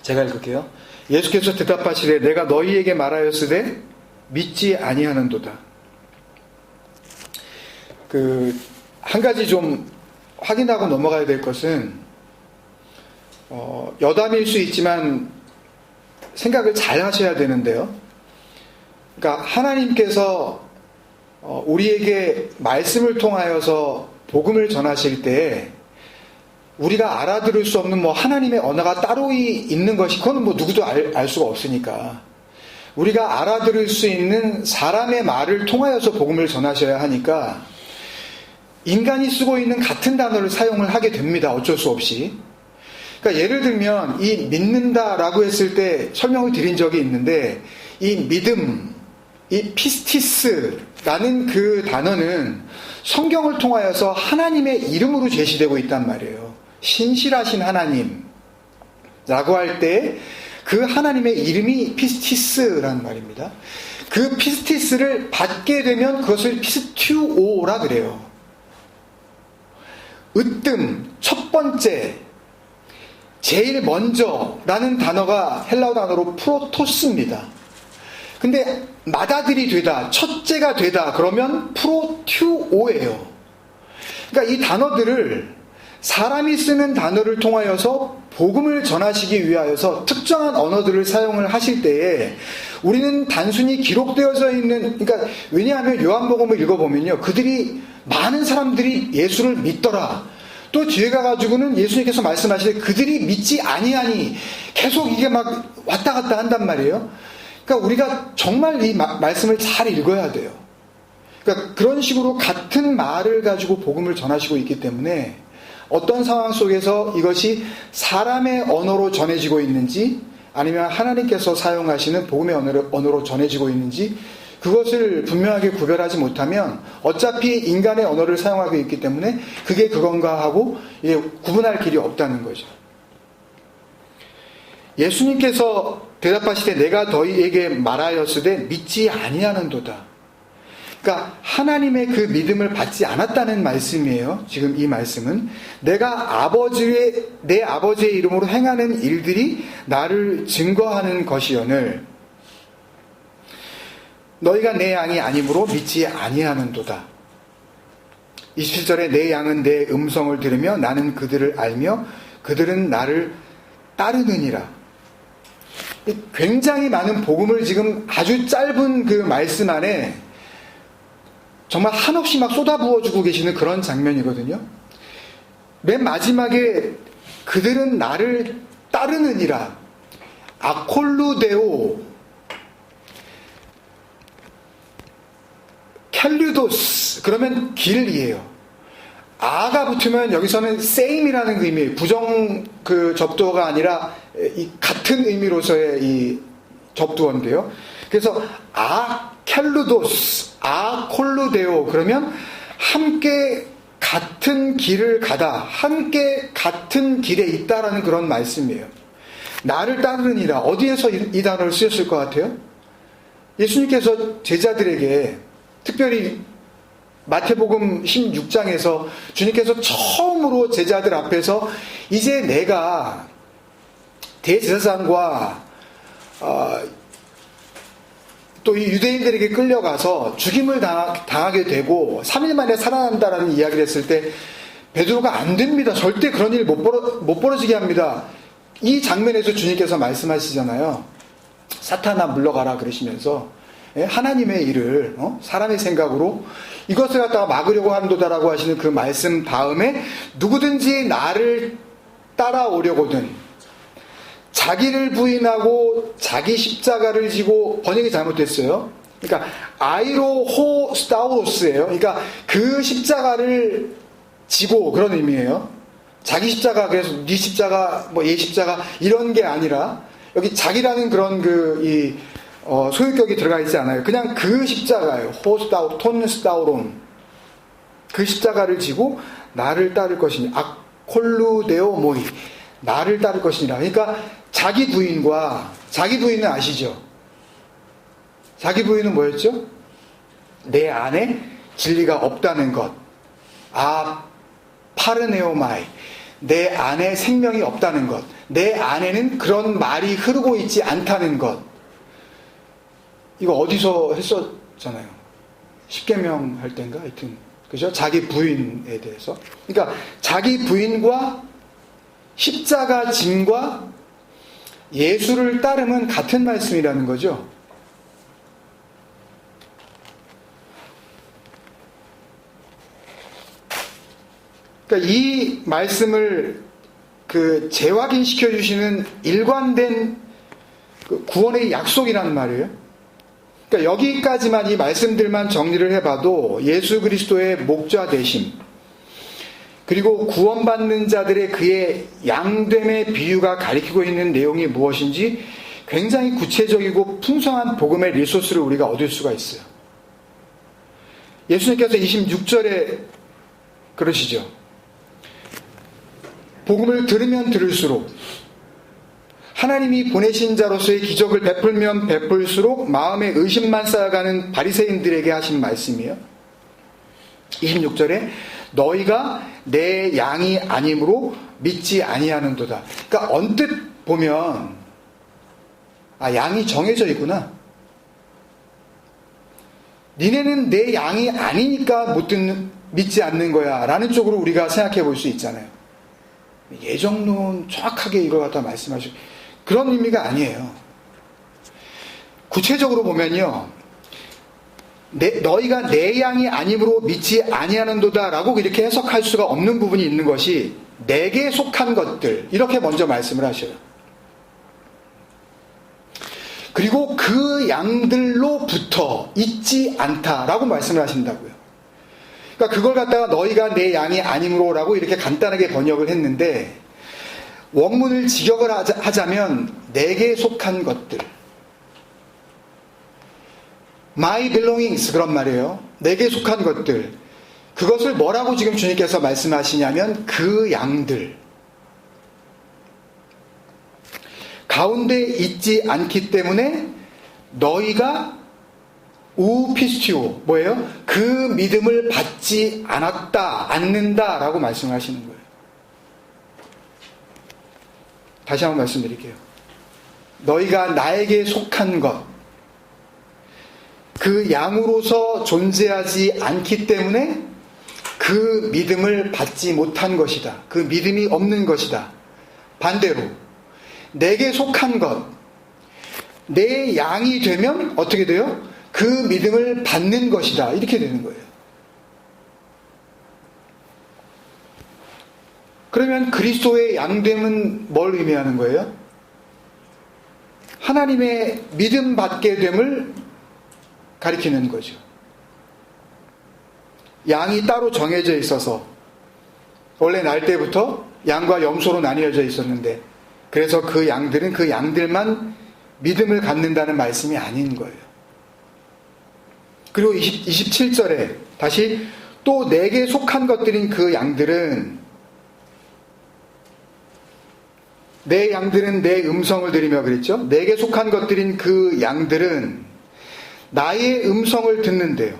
제가 읽을게요. 예수께서 대답하시되 내가 너희에게 말하였으되 믿지 아니하는도다. 한 가지 좀 확인하고 넘어가야 될 것은 여담일 수 있지만 생각을 잘 하셔야 되는데요. 그러니까 하나님께서 우리에게 말씀을 통하여서 복음을 전하실 때 우리가 알아들을 수 없는 하나님의 언어가 따로 있는 것이, 그건 누구도 알 수가 없으니까 우리가 알아들을 수 있는 사람의 말을 통하여서 복음을 전하셔야 하니까 인간이 쓰고 있는 같은 단어를 사용을 하게 됩니다. 어쩔 수 없이. 그러니까 예를 들면 이 믿는다라고 했을 때 설명을 드린 적이 있는데, 이 믿음, 이 피스티스라는 그 단어는 성경을 통하여서 하나님의 이름으로 제시되고 있단 말이에요. 신실하신 하나님라고 할 때 그 하나님의 이름이 피스티스라는 말입니다. 그 피스티스를 받게 되면 그것을 피스튜오라 그래요. 으뜸, 첫 번째, 제일 먼저라는 단어가 헬라어 단어로 프로토스입니다. 근데 맏아들이 되다, 첫째가 되다 그러면 프로튜오예요. 그러니까 이 단어들을 사람이 쓰는 단어를 통하여서 복음을 전하시기 위하여서 특정한 언어들을 사용을 하실 때에 우리는 단순히 기록되어져 있는, 그러니까 왜냐하면 요한복음을 읽어보면요, 많은 사람들이 예수를 믿더라. 또 뒤에 가가지고는 예수님께서 말씀하시되 그들이 믿지 아니하니, 계속 이게 막 왔다 갔다 한단 말이에요. 그러니까 우리가 정말 이 말씀을 잘 읽어야 돼요. 그러니까 그런 식으로 같은 말을 가지고 복음을 전하시고 있기 때문에 어떤 상황 속에서 이것이 사람의 언어로 전해지고 있는지 아니면 하나님께서 사용하시는 복음의 언어로 전해지고 있는지 그것을 분명하게 구별하지 못하면 어차피 인간의 언어를 사용하고 있기 때문에 그게 그건가 하고 구분할 길이 없다는 거죠. 예수님께서 대답하시되 내가 너희에게 말하였으되 믿지 아니하는도다. 그러니까 하나님의 그 믿음을 받지 않았다는 말씀이에요. 지금 이 말씀은 내가 내 아버지의 이름으로 행하는 일들이 나를 증거하는 것이오늘 너희가 내 양이 아니므로 믿지 아니하는도다. 27절에 내 양은 내 음성을 들으며 나는 그들을 알며 그들은 나를 따르느니라. 굉장히 많은 복음을 지금 아주 짧은 그 말씀 안에 정말 한없이 막 쏟아부어주고 계시는 그런 장면이거든요. 맨 마지막에 그들은 나를 따르느니라. 아콜루데오, 캘류도스, 그러면 길이에요. 아가 붙으면 여기서는 same이라는 그 의미, 부정 그 접두어가 아니라 이 같은 의미로서의 이 접두어인데요. 그래서 캘루도스, 콜루데오, 그러면 함께 같은 길을 가다, 함께 같은 길에 있다라는 그런 말씀이에요. 나를 따르느니라. 어디에서 이 단어를 쓰셨을 것 같아요? 예수님께서 제자들에게 특별히 마태복음 16장에서 주님께서 처음으로 제자들 앞에서 이제 내가 대제사장과 또 이 유대인들에게 끌려가서 죽임을 당하게 되고 3일 만에 살아난다라는 이야기를 했을 때 베드로가 안 됩니다. 절대 그런 일 못 벌어지게 합니다. 이 장면에서 주님께서 말씀하시잖아요. 사탄아 물러가라 그러시면서 하나님의 일을 사람의 생각으로 이것을 갖다가 막으려고 한도다라고 하시는 그 말씀 다음에 누구든지 나를 따라오려거든 자기를 부인하고 자기 십자가를 지고, 번역이 잘못됐어요. 그러니까 아이로 스타우로스예요. 그러니까 그 십자가를 지고, 그런 의미예요. 자기 십자가, 그래서 네 십자가, 얘 십자가 이런 게 아니라 여기 자기라는 그런 소유격이 들어가 있지 않아요. 그냥 그 십자가예요. 톤스타우론. 그 십자가를 지고 나를 따를 것이니 아콜루데오 모이, 나를 따를 것이니라. 그러니까 자기 부인은 아시죠? 자기 부인은 뭐였죠? 내 안에 진리가 없다는 것. 파르네오마이, 내 안에 생명이 없다는 것. 내 안에는 그런 말이 흐르고 있지 않다는 것. 이거 어디서 했었잖아요. 십계명 할 때인가? 하여튼 그죠? 자기 부인에 대해서. 그러니까 자기 부인과 십자가 짐과 예수를 따름은 같은 말씀이라는 거죠. 그러니까 이 말씀을 재확인시켜 주시는 일관된 구원의 약속이라는 말이에요. 그러니까 여기까지만 이 말씀들만 정리를 해봐도 예수 그리스도의 목자 되심, 그리고 구원받는 자들의 그의 양됨의 비유가 가리키고 있는 내용이 무엇인지 굉장히 구체적이고 풍성한 복음의 리소스를 우리가 얻을 수가 있어요. 예수님께서 26절에 그러시죠. 복음을 들으면 들을수록, 하나님이 보내신 자로서의 기적을 베풀면 베풀수록 마음에 의심만 쌓아가는 바리새인들에게 하신 말씀이에요. 26절에 너희가 내 양이 아니므로 믿지 아니하는도다. 그러니까 언뜻 보면 양이 정해져 있구나. 니네는 내 양이 아니니까 믿지 않는 거야 라는 쪽으로 우리가 생각해 볼 수 있잖아요. 예정론 정확하게 이걸 갖다 말씀하시고, 그런 의미가 아니에요. 구체적으로 보면요, 너희가 내 양이 아니므로 믿지 아니하는도다 라고 이렇게 해석할 수가 없는 부분이 있는 것이 내게 속한 것들, 이렇게 먼저 말씀을 하셔요. 그리고 그 양들로부터 있지 않다라고 말씀을 하신다고요. 그러니까 그걸 갖다가 너희가 내 양이 아니므로 라고 이렇게 간단하게 번역을 했는데, 원문을 직역을 하자면 내게 속한 것들, my belongings, 그런 말이에요. 내게 속한 것들, 그것을 뭐라고 지금 주님께서 말씀하시냐면 그 양들 가운데 있지 않기 때문에 너희가 우피스티오, 뭐예요? 그 믿음을 받지 않는다 라고 말씀을 하시는 거예요. 다시 한번 말씀드릴게요. 너희가 나에게 속한 것, 그 양으로서 존재하지 않기 때문에 그 믿음을 받지 못한 것이다. 그 믿음이 없는 것이다. 반대로 내게 속한 것, 내 양이 되면 어떻게 돼요? 그 믿음을 받는 것이다. 이렇게 되는 거예요. 그러면 그리스도의 양됨은 뭘 의미하는 거예요? 하나님의 믿음 받게 됨을 가리키는 거죠. 양이 따로 정해져 있어서 원래 날 때부터 양과 염소로 나뉘어져 있었는데, 그래서 그 양들은 그 양들만 믿음을 갖는다는 말씀이 아닌 거예요. 그리고 27절에 다시 또 내게 속한 것들인 그 양들은, 내 양들은 내 음성을 들으며 그랬죠. 내게 속한 것들인 그 양들은 나의 음성을 듣는데요.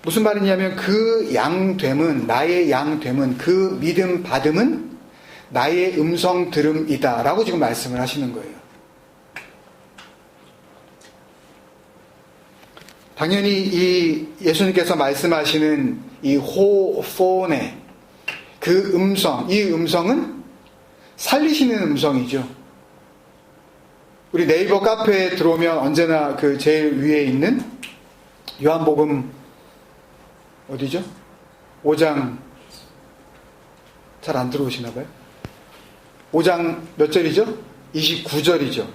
무슨 말이냐면 그 양됨은, 나의 양됨은, 그 믿음 받음은 나의 음성 들음이다 라고 지금 말씀을 하시는 거예요. 당연히 이 예수님께서 말씀하시는 이 호포네, 그 음성, 이 음성은 살리시는 음성이죠. 우리 네이버 카페에 들어오면 언제나 그 제일 위에 있는 요한복음 어디죠? 5장 잘 안 들어오시나 봐요. 5장 몇 절이죠? 29절이죠.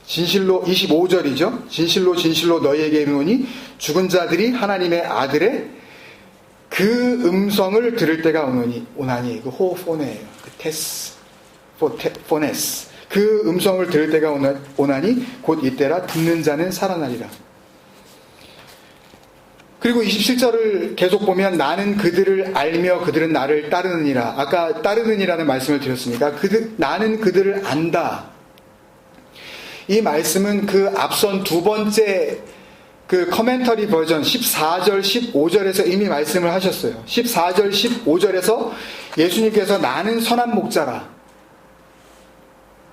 진실로 25절이죠. 진실로 진실로 너희에게 이르노니 죽은 자들이 하나님의 아들의 그 음성을 들을 때가 오나니, 그 호포네예요. 그 테스, 포네스. 그 음성을 들을 때가 오나니 곧 이때라 듣는 자는 살아나리라. 그리고 27절을 계속 보면 나는 그들을 알며 그들은 나를 따르느니라. 아까 따르느니라는 말씀을 드렸으니까 나는 그들을 안다. 이 말씀은 그 앞선 두 번째 그 커멘터리 버전 14절 15절에서 이미 말씀을 하셨어요. 14절 15절에서 예수님께서 나는 선한 목자라,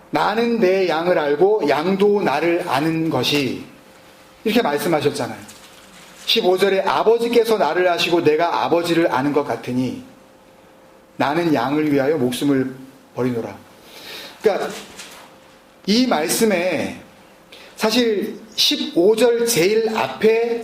나는 내 양을 알고 양도 나를 아는 것이, 이렇게 말씀하셨잖아요. 15절에 아버지께서 나를 아시고 내가 아버지를 아는 것 같으니, 나는 양을 위하여 목숨을 버리노라. 그러니까 이 말씀에 사실 15절 제일 앞에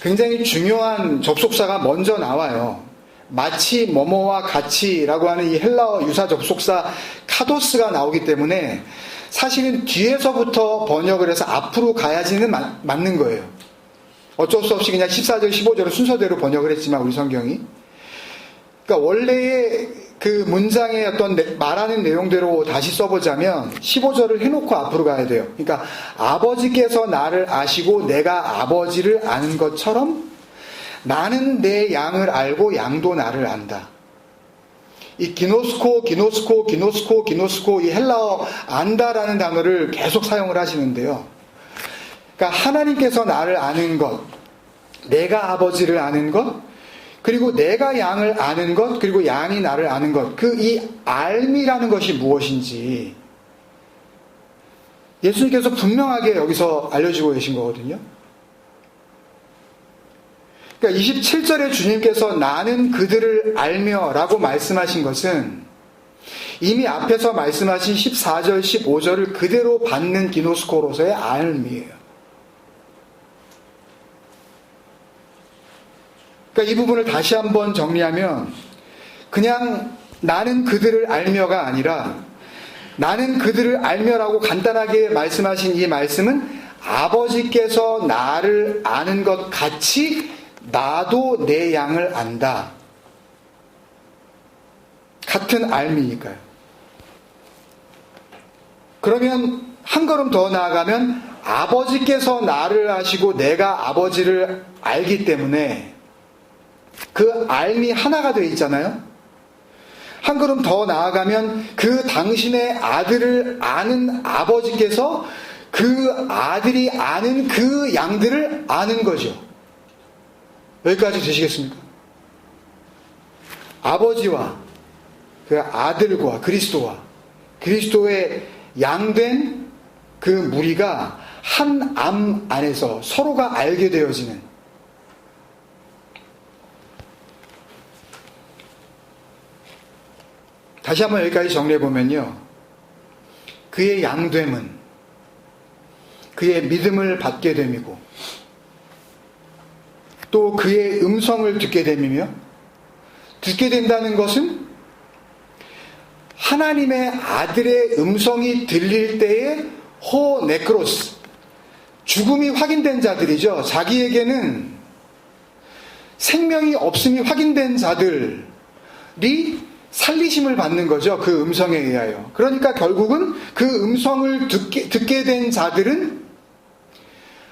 굉장히 중요한 접속사가 먼저 나와요. 마치 뭐뭐와 같이라고 하는 이 헬라어 유사 접속사 카도스가 나오기 때문에 사실은 뒤에서부터 번역을 해서 앞으로 가야지는 맞는 거예요. 어쩔 수 없이 그냥 14절, 15절을 순서대로 번역을 했지만 우리 성경이. 그러니까 원래의 그 문장의 어떤 말하는 내용대로 다시 써보자면 15절을 해놓고 앞으로 가야 돼요. 그러니까 아버지께서 나를 아시고 내가 아버지를 아는 것처럼 나는 내 양을 알고 양도 나를 안다. 이 기노스코 이 헬라어 안다라는 단어를 계속 사용을 하시는데요. 그러니까 하나님께서 나를 아는 것, 내가 아버지를 아는 것, 그리고 내가 양을 아는 것, 그리고 양이 나를 아는 것, 이 알미라는 것이 무엇인지 예수님께서 분명하게 여기서 알려주고 계신 거거든요. 그러니까 27절에 주님께서 나는 그들을 알며 라고 말씀하신 것은 이미 앞에서 말씀하신 14절, 15절을 그대로 받는 기노스코로서의 알미예요. 그러니까 이 부분을 다시 한번 정리하면 그냥 나는 그들을 알며가 아니라 나는 그들을 알며라고 간단하게 말씀하신 이 말씀은 아버지께서 나를 아는 것 같이 나도 내 양을 안다. 같은 알미니까요. 그러면 한 걸음 더 나아가면 아버지께서 나를 아시고 내가 아버지를 알기 때문에 그 알미 하나가 되어 있잖아요. 한 걸음 더 나아가면 그 당신의 아들을 아는 아버지께서 그 아들이 아는 그 양들을 아는 거죠. 여기까지 되시겠습니까? 아버지와 그 아들과 그리스도의 양된 그 무리가 한 암 안에서 서로가 알게 되어지는, 다시 한번 여기까지 정리해보면요, 그의 양됨은 그의 믿음을 받게 됨이고 또 그의 음성을 듣게 됨이며, 듣게 된다는 것은 하나님의 아들의 음성이 들릴 때에 호 네크로스, 죽음이 확인된 자들이죠. 자기에게는 생명이 없음이 확인된 자들이 살리심을 받는 거죠. 그 음성에 의하여. 그러니까 결국은 그 음성을 듣게 된 자들은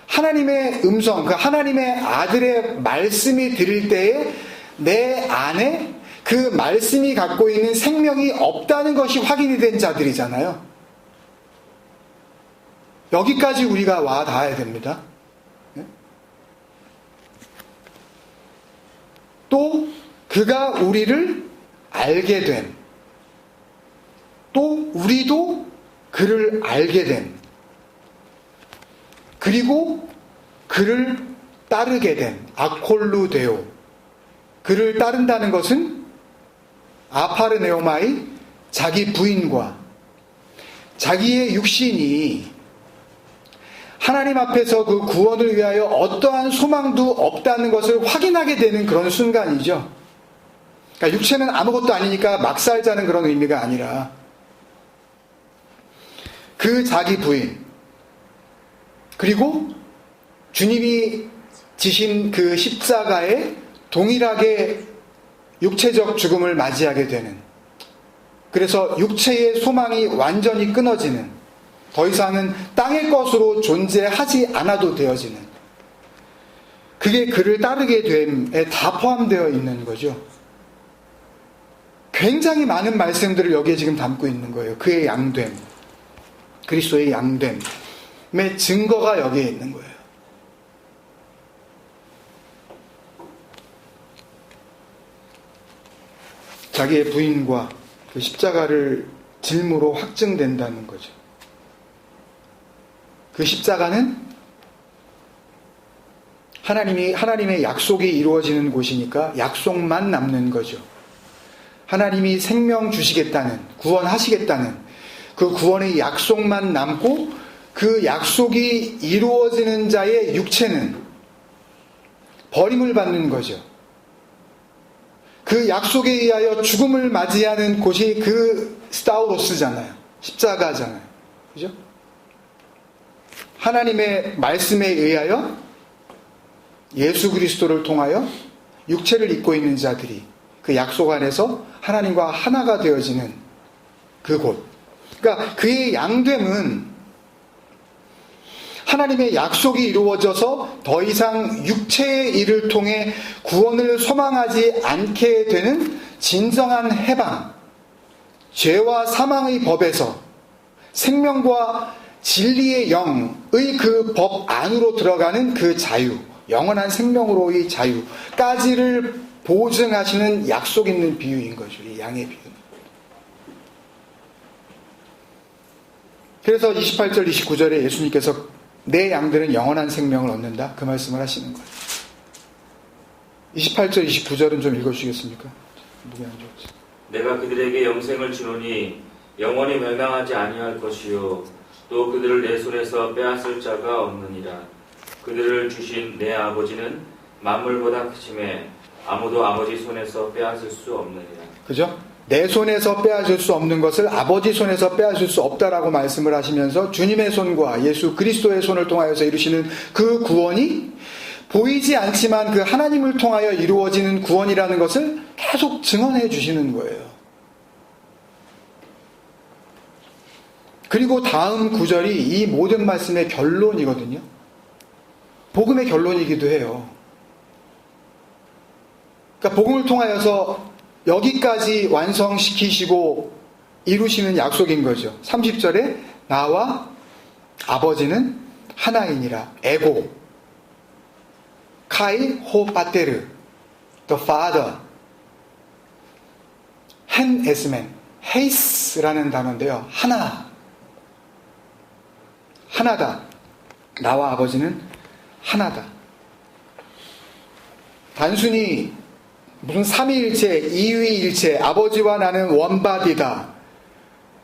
하나님의 음성, 그 하나님의 아들의 말씀이 들릴 때에 내 안에 그 말씀이 갖고 있는 생명이 없다는 것이 확인이 된 자들이잖아요. 여기까지 우리가 와 닿아야 됩니다. 또 그가 우리를 알게 됨, 또 우리도 그를 알게 됨, 그리고 그를 따르게 된 아콜루데오, 그를 따른다는 것은 아파르네오마이, 자기 부인과 자기의 육신이 하나님 앞에서 그 구원을 위하여 어떠한 소망도 없다는 것을 확인하게 되는 그런 순간이죠. 그러니까 육체는 아무것도 아니니까 막 살자는 그런 의미가 아니라 그 자기 부인, 그리고 주님이 지신 그 십자가에 동일하게 육체적 죽음을 맞이하게 되는, 그래서 육체의 소망이 완전히 끊어지는, 더 이상은 땅의 것으로 존재하지 않아도 되어지는, 그게 그를 따르게 됨에 다 포함되어 있는 거죠. 굉장히 많은 말씀들을 여기에 지금 담고 있는 거예요. 그의 양됨, 그리스도의 양됨의 증거가 여기에 있는 거예요. 자기의 부인과 그 십자가를 질무로 확증된다는 거죠. 그 십자가는 하나님의 약속이 이루어지는 곳이니까 약속만 남는 거죠. 하나님이 생명 주시겠다는, 구원하시겠다는 그 구원의 약속만 남고 그 약속이 이루어지는 자의 육체는 버림을 받는 거죠. 그 약속에 의하여 죽음을 맞이하는 곳이 그 스타우로스잖아요. 십자가잖아요. 그죠? 하나님의 말씀에 의하여 예수 그리스도를 통하여 육체를 입고 있는 자들이 그 약속 안에서 하나님과 하나가 되어지는 그곳. 그러니까 그의 양됨은 하나님의 약속이 이루어져서 더 이상 육체의 일을 통해 구원을 소망하지 않게 되는 진정한 해방, 죄와 사망의 법에서 생명과 진리의 영의 그 법 안으로 들어가는 그 자유, 영원한 생명으로의 자유까지를 보증하시는 약속 있는 비유인 거죠. 이 양의 비유. 그래서 28절, 29절에 예수님께서 내 양들은 영원한 생명을 얻는다. 그 말씀을 하시는 거예요. 28절, 29절은 좀 읽어주시겠습니까? 누구 안 좋지? 내가 그들에게 영생을 주노니 영원히 멸망하지 아니할 것이요 또 그들을 내 손에서 빼앗을 자가 없느니라. 그들을 주신 내 아버지는 만물보다 크심에 아무도 아버지 손에서 빼앗을 수 없느니라. 그죠? 내 손에서 빼앗을 수 없는 것을 아버지 손에서 빼앗을 수 없다라고 말씀을 하시면서 주님의 손과 예수 그리스도의 손을 통하여서 이루시는 그 구원이 보이지 않지만 그 하나님을 통하여 이루어지는 구원이라는 것을 계속 증언해 주시는 거예요. 그리고 다음 구절이 이 모든 말씀의 결론이거든요. 복음의 결론이기도 해요. 그러니까 복음을 통하여서 여기까지 완성시키시고 이루시는 약속인 거죠. 30절에 나와 아버지는 하나이니라. 에고 카이 호 파테르 the father 헨 에스멘 헤이스라는 단어인데요. 하나다. 나와 아버지는 하나다. 단순히 무슨 삼위일체, 이위일체, 아버지와 나는 원바디다,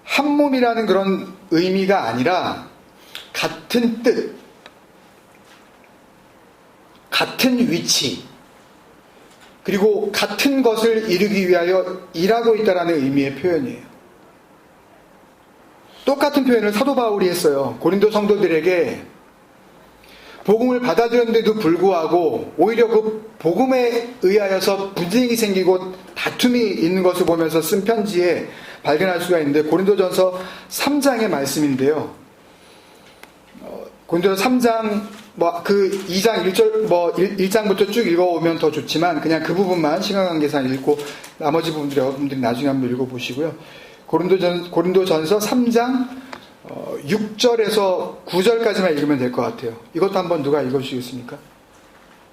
한 몸이라는 그런 의미가 아니라 같은 뜻, 같은 위치, 그리고 같은 것을 이루기 위하여 일하고 있다는 의미의 표현이에요. 똑같은 표현을 사도 바울이 했어요. 고린도 성도들에게 복음을 받아들였는데도 불구하고 오히려 그 복음에 의하여서 분쟁이 생기고 다툼이 있는 것을 보면서 쓴 편지에 발견할 수가 있는데 고린도전서 3장의 말씀인데요. 고린도전서 3장 그 2장 1절 1장부터 쭉 읽어오면 더 좋지만 그냥 그 부분만 시간 관계상 읽고 나머지 부분들이 여러분들이 나중에 한번 읽어보시고요. 고린도전서 3장 6절에서 9절까지만 읽으면 될 것 같아요. 이것도 한번 누가 읽어주시겠습니까?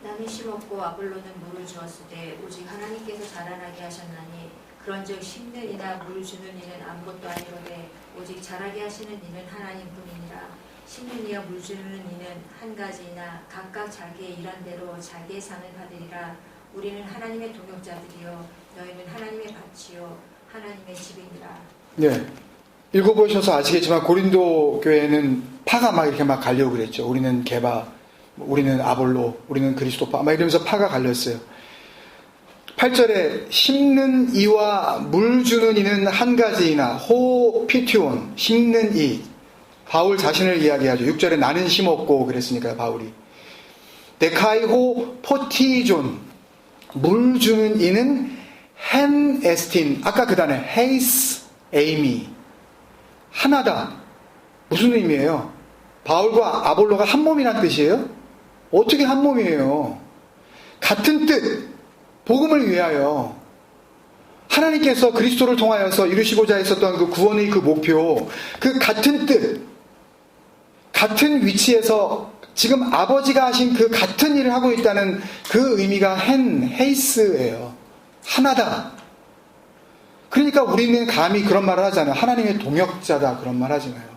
남이 심었고 아볼로는 물을 주었으되 오직 하나님께서 자라나게 하셨나니 그런즉 심는 이나 물 주는 이는 아무것도 아니로되 오직 자라게 하시는 이는 하나님뿐이니라. 심는 이와 물 주는 이는 한 가지이나 각각 자기의 일한 대로 자기의 상을 받으리라. 우리는 하나님의 동역자들이요 너희는 하나님의 밭이요 하나님의 집이니라. 네. 읽어보셔서 아시겠지만 고린도 교회는 파가 막 이렇게 막 갈려고 그랬죠. 우리는 게바, 우리는 아볼로, 우리는 그리스도파 막 이러면서 파가 갈렸어요. 8절에 심는 이와 물 주는 이는 한 가지이나 호 피티온 심는 이 바울 자신을 이야기하죠. 6절에 나는 심었고 그랬으니까 바울이 데카이호 포티존 물 주는 이는 헨 에스틴 아까 그 단어 헤이스 에이미 하나다. 무슨 의미예요? 바울과 아볼로가 한 몸이란 뜻이에요? 어떻게 한 몸이에요? 같은 뜻, 복음을 위하여 하나님께서 그리스도를 통하여서 이루시고자 했었던 그 구원의 그 목표, 그 같은 뜻, 같은 위치에서 지금 아버지가 하신 그 같은 일을 하고 있다는 그 의미가 헤이스예요. 하나다. 그러니까 우리는 감히 그런 말을 하잖아요. 하나님의 동역자다 그런 말 하잖아요.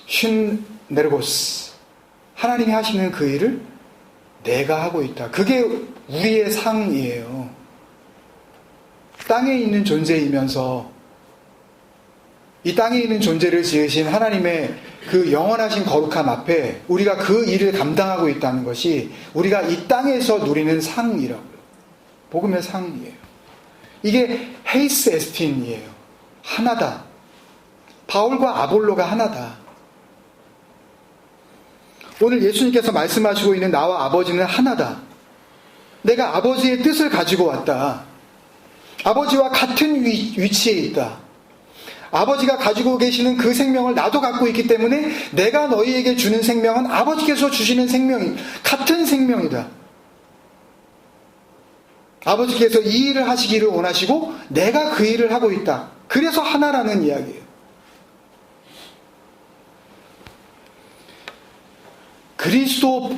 쉰 네르고스 하나님이 하시는 그 일을 내가 하고 있다. 그게 우리의 상이에요. 땅에 있는 존재이면서 이 땅에 있는 존재를 지으신 하나님의 그 영원하신 거룩함 앞에 우리가 그 일을 감당하고 있다는 것이 우리가 이 땅에서 누리는 상이라고요. 복음의 상이에요. 이게 헤이스 에스틴이에요. 하나다. 바울과 아볼로가 하나다. 오늘 예수님께서 말씀하시고 있는 나와 아버지는 하나다. 내가 아버지의 뜻을 가지고 왔다. 아버지와 같은 위치에 있다. 아버지가 가지고 계시는 그 생명을 나도 갖고 있기 때문에 내가 너희에게 주는 생명은 아버지께서 주시는 생명이 같은 생명이다. 아버지께서 이 일을 하시기를 원하시고 내가 그 일을 하고 있다. 그래서 하나라는 이야기예요. 그리스도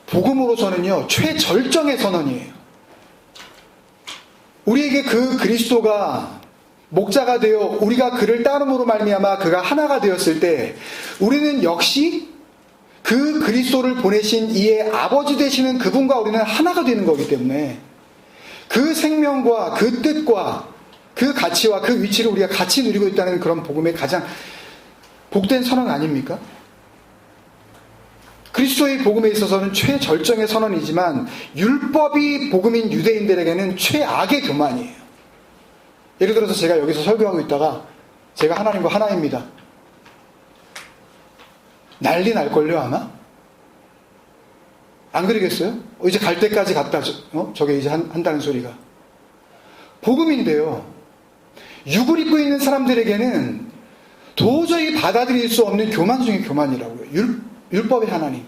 복음으로서는요, 최절정의 선언이에요. 우리에게 그 그리스도가 목자가 되어 우리가 그를 따름으로 말미암아 그가 하나가 되었을 때 우리는 역시 그 그리스도를 보내신 이의 아버지 되시는 그분과 우리는 하나가 되는 거기 때문에 그 생명과 그 뜻과 그 가치와 그 위치를 우리가 같이 누리고 있다는 그런 복음의 가장 복된 선언 아닙니까? 그리스도의 복음에 있어서는 최절정의 선언이지만 율법이 복음인 유대인들에게는 최악의 교만이에요. 예를 들어서 제가 여기서 설교하고 있다가 제가 하나님과 하나입니다. 난리 날걸요 아마? 안 그러겠어요? 이제 갈 때까지 갔다 저게 이제 한다는 소리가. 복음인데요. 육을 입고 있는 사람들에게는 도저히 받아들일 수 없는 교만 중에 교만이라고요. 율법의 하나님.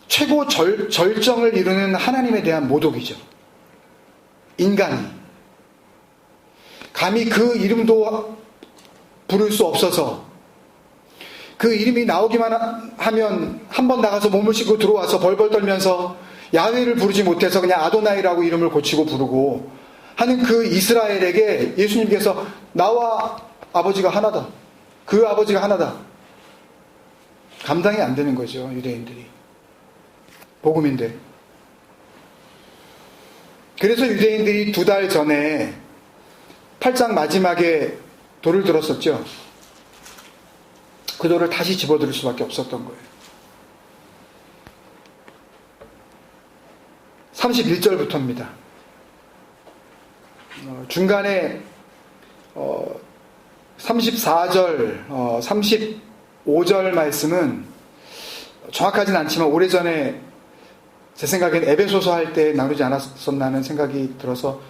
최고 절정을 이루는 하나님에 대한 모독이죠. 인간이. 감히 그 이름도 부를 수 없어서 그 이름이 나오기만 하면 한 번 나가서 몸을 씻고 들어와서 벌벌 떨면서 야훼를 부르지 못해서 그냥 아도나이라고 이름을 고치고 부르고 하는 그 이스라엘에게 예수님께서 나와 아버지가 하나다. 그 아버지가 하나다. 감당이 안 되는 거죠, 유대인들이. 복음인데. 그래서 유대인들이 2달 전에 8장 마지막에 돌을 들었었죠. 그 돌을 다시 집어들을 수밖에 없었던 거예요. 31절부터입니다. 중간에 34절, 35절 말씀은 정확하진 않지만 오래전에 제 생각엔 에베소서 할 때 나누지 않았었나는 생각이 들어서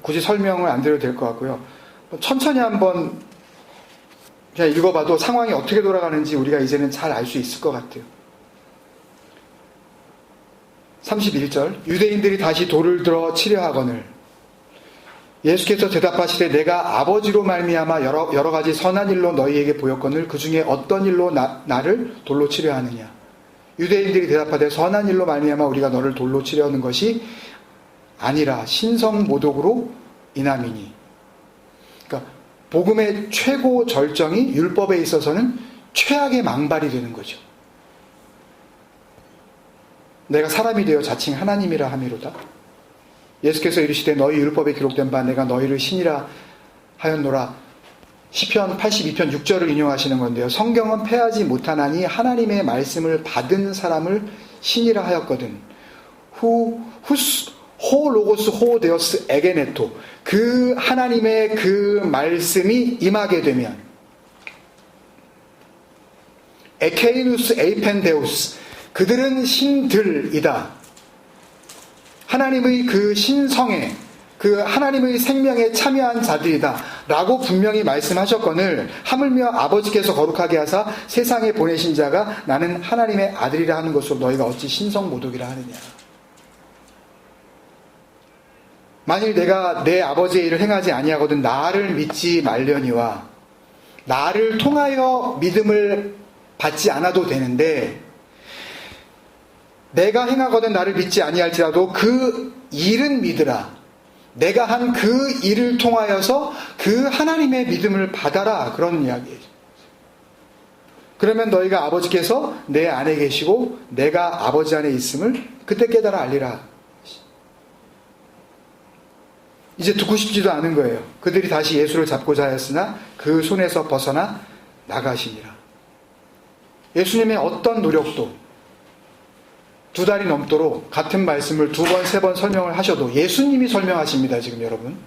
굳이 설명을 안 드려도 될 것 같고요. 천천히 한번 그냥 읽어봐도 상황이 어떻게 돌아가는지 우리가 이제는 잘 알 수 있을 것 같아요. 31절 유대인들이 다시 돌을 들어 치려 하거늘 예수께서 대답하시되 내가 아버지로 말미암아 여러 가지 선한 일로 너희에게 보였거늘 그 중에 어떤 일로 나를 돌로 치려 하느냐. 유대인들이 대답하되 선한 일로 말미암아 우리가 너를 돌로 치려 하는 것이 아니라 신성모독으로 인함이니. 그러니까 복음의 최고 절정이 율법에 있어서는 최악의 망발이 되는 거죠. 내가 사람이 되어 자칭 하나님이라 함이로다. 예수께서 이르시되 너희 율법에 기록된 바 내가 너희를 신이라 하였노라. 시편 82편 6절을 인용하시는 건데요. 성경은 패하지 못하나니 하나님의 말씀을 받은 사람을 신이라 하였거든. 호 로고스 호 데오스 에게네토. 그 하나님의 그 말씀이 임하게 되면 에케이누스 에이펜데우스. 그들은 신들이다. 하나님의 그 신성에 그 하나님의 생명에 참여한 자들이다 라고 분명히 말씀하셨거늘 하물며 아버지께서 거룩하게 하사 세상에 보내신 자가 나는 하나님의 아들이라 하는 것으로 너희가 어찌 신성모독이라 하느냐. 만일 내가 내 아버지의 일을 행하지 아니하거든 나를 믿지 말려니와 나를 통하여 믿음을 받지 않아도 되는데 내가 행하거든 나를 믿지 아니할지라도 그 일은 믿으라. 내가 한 그 일을 통하여서 그 하나님의 믿음을 받아라. 그런 이야기예요. 그러면 너희가 아버지께서 내 안에 계시고 내가 아버지 안에 있음을 그때 깨달아 알리라. 이제 듣고 싶지도 않은 거예요. 그들이 다시 예수를 잡고자 하였으나 그 손에서 벗어나 나가시니라. 예수님의 어떤 노력도 2달이 넘도록 같은 말씀을 2번, 3번 설명을 하셔도 예수님이 설명하십니다. 지금 여러분.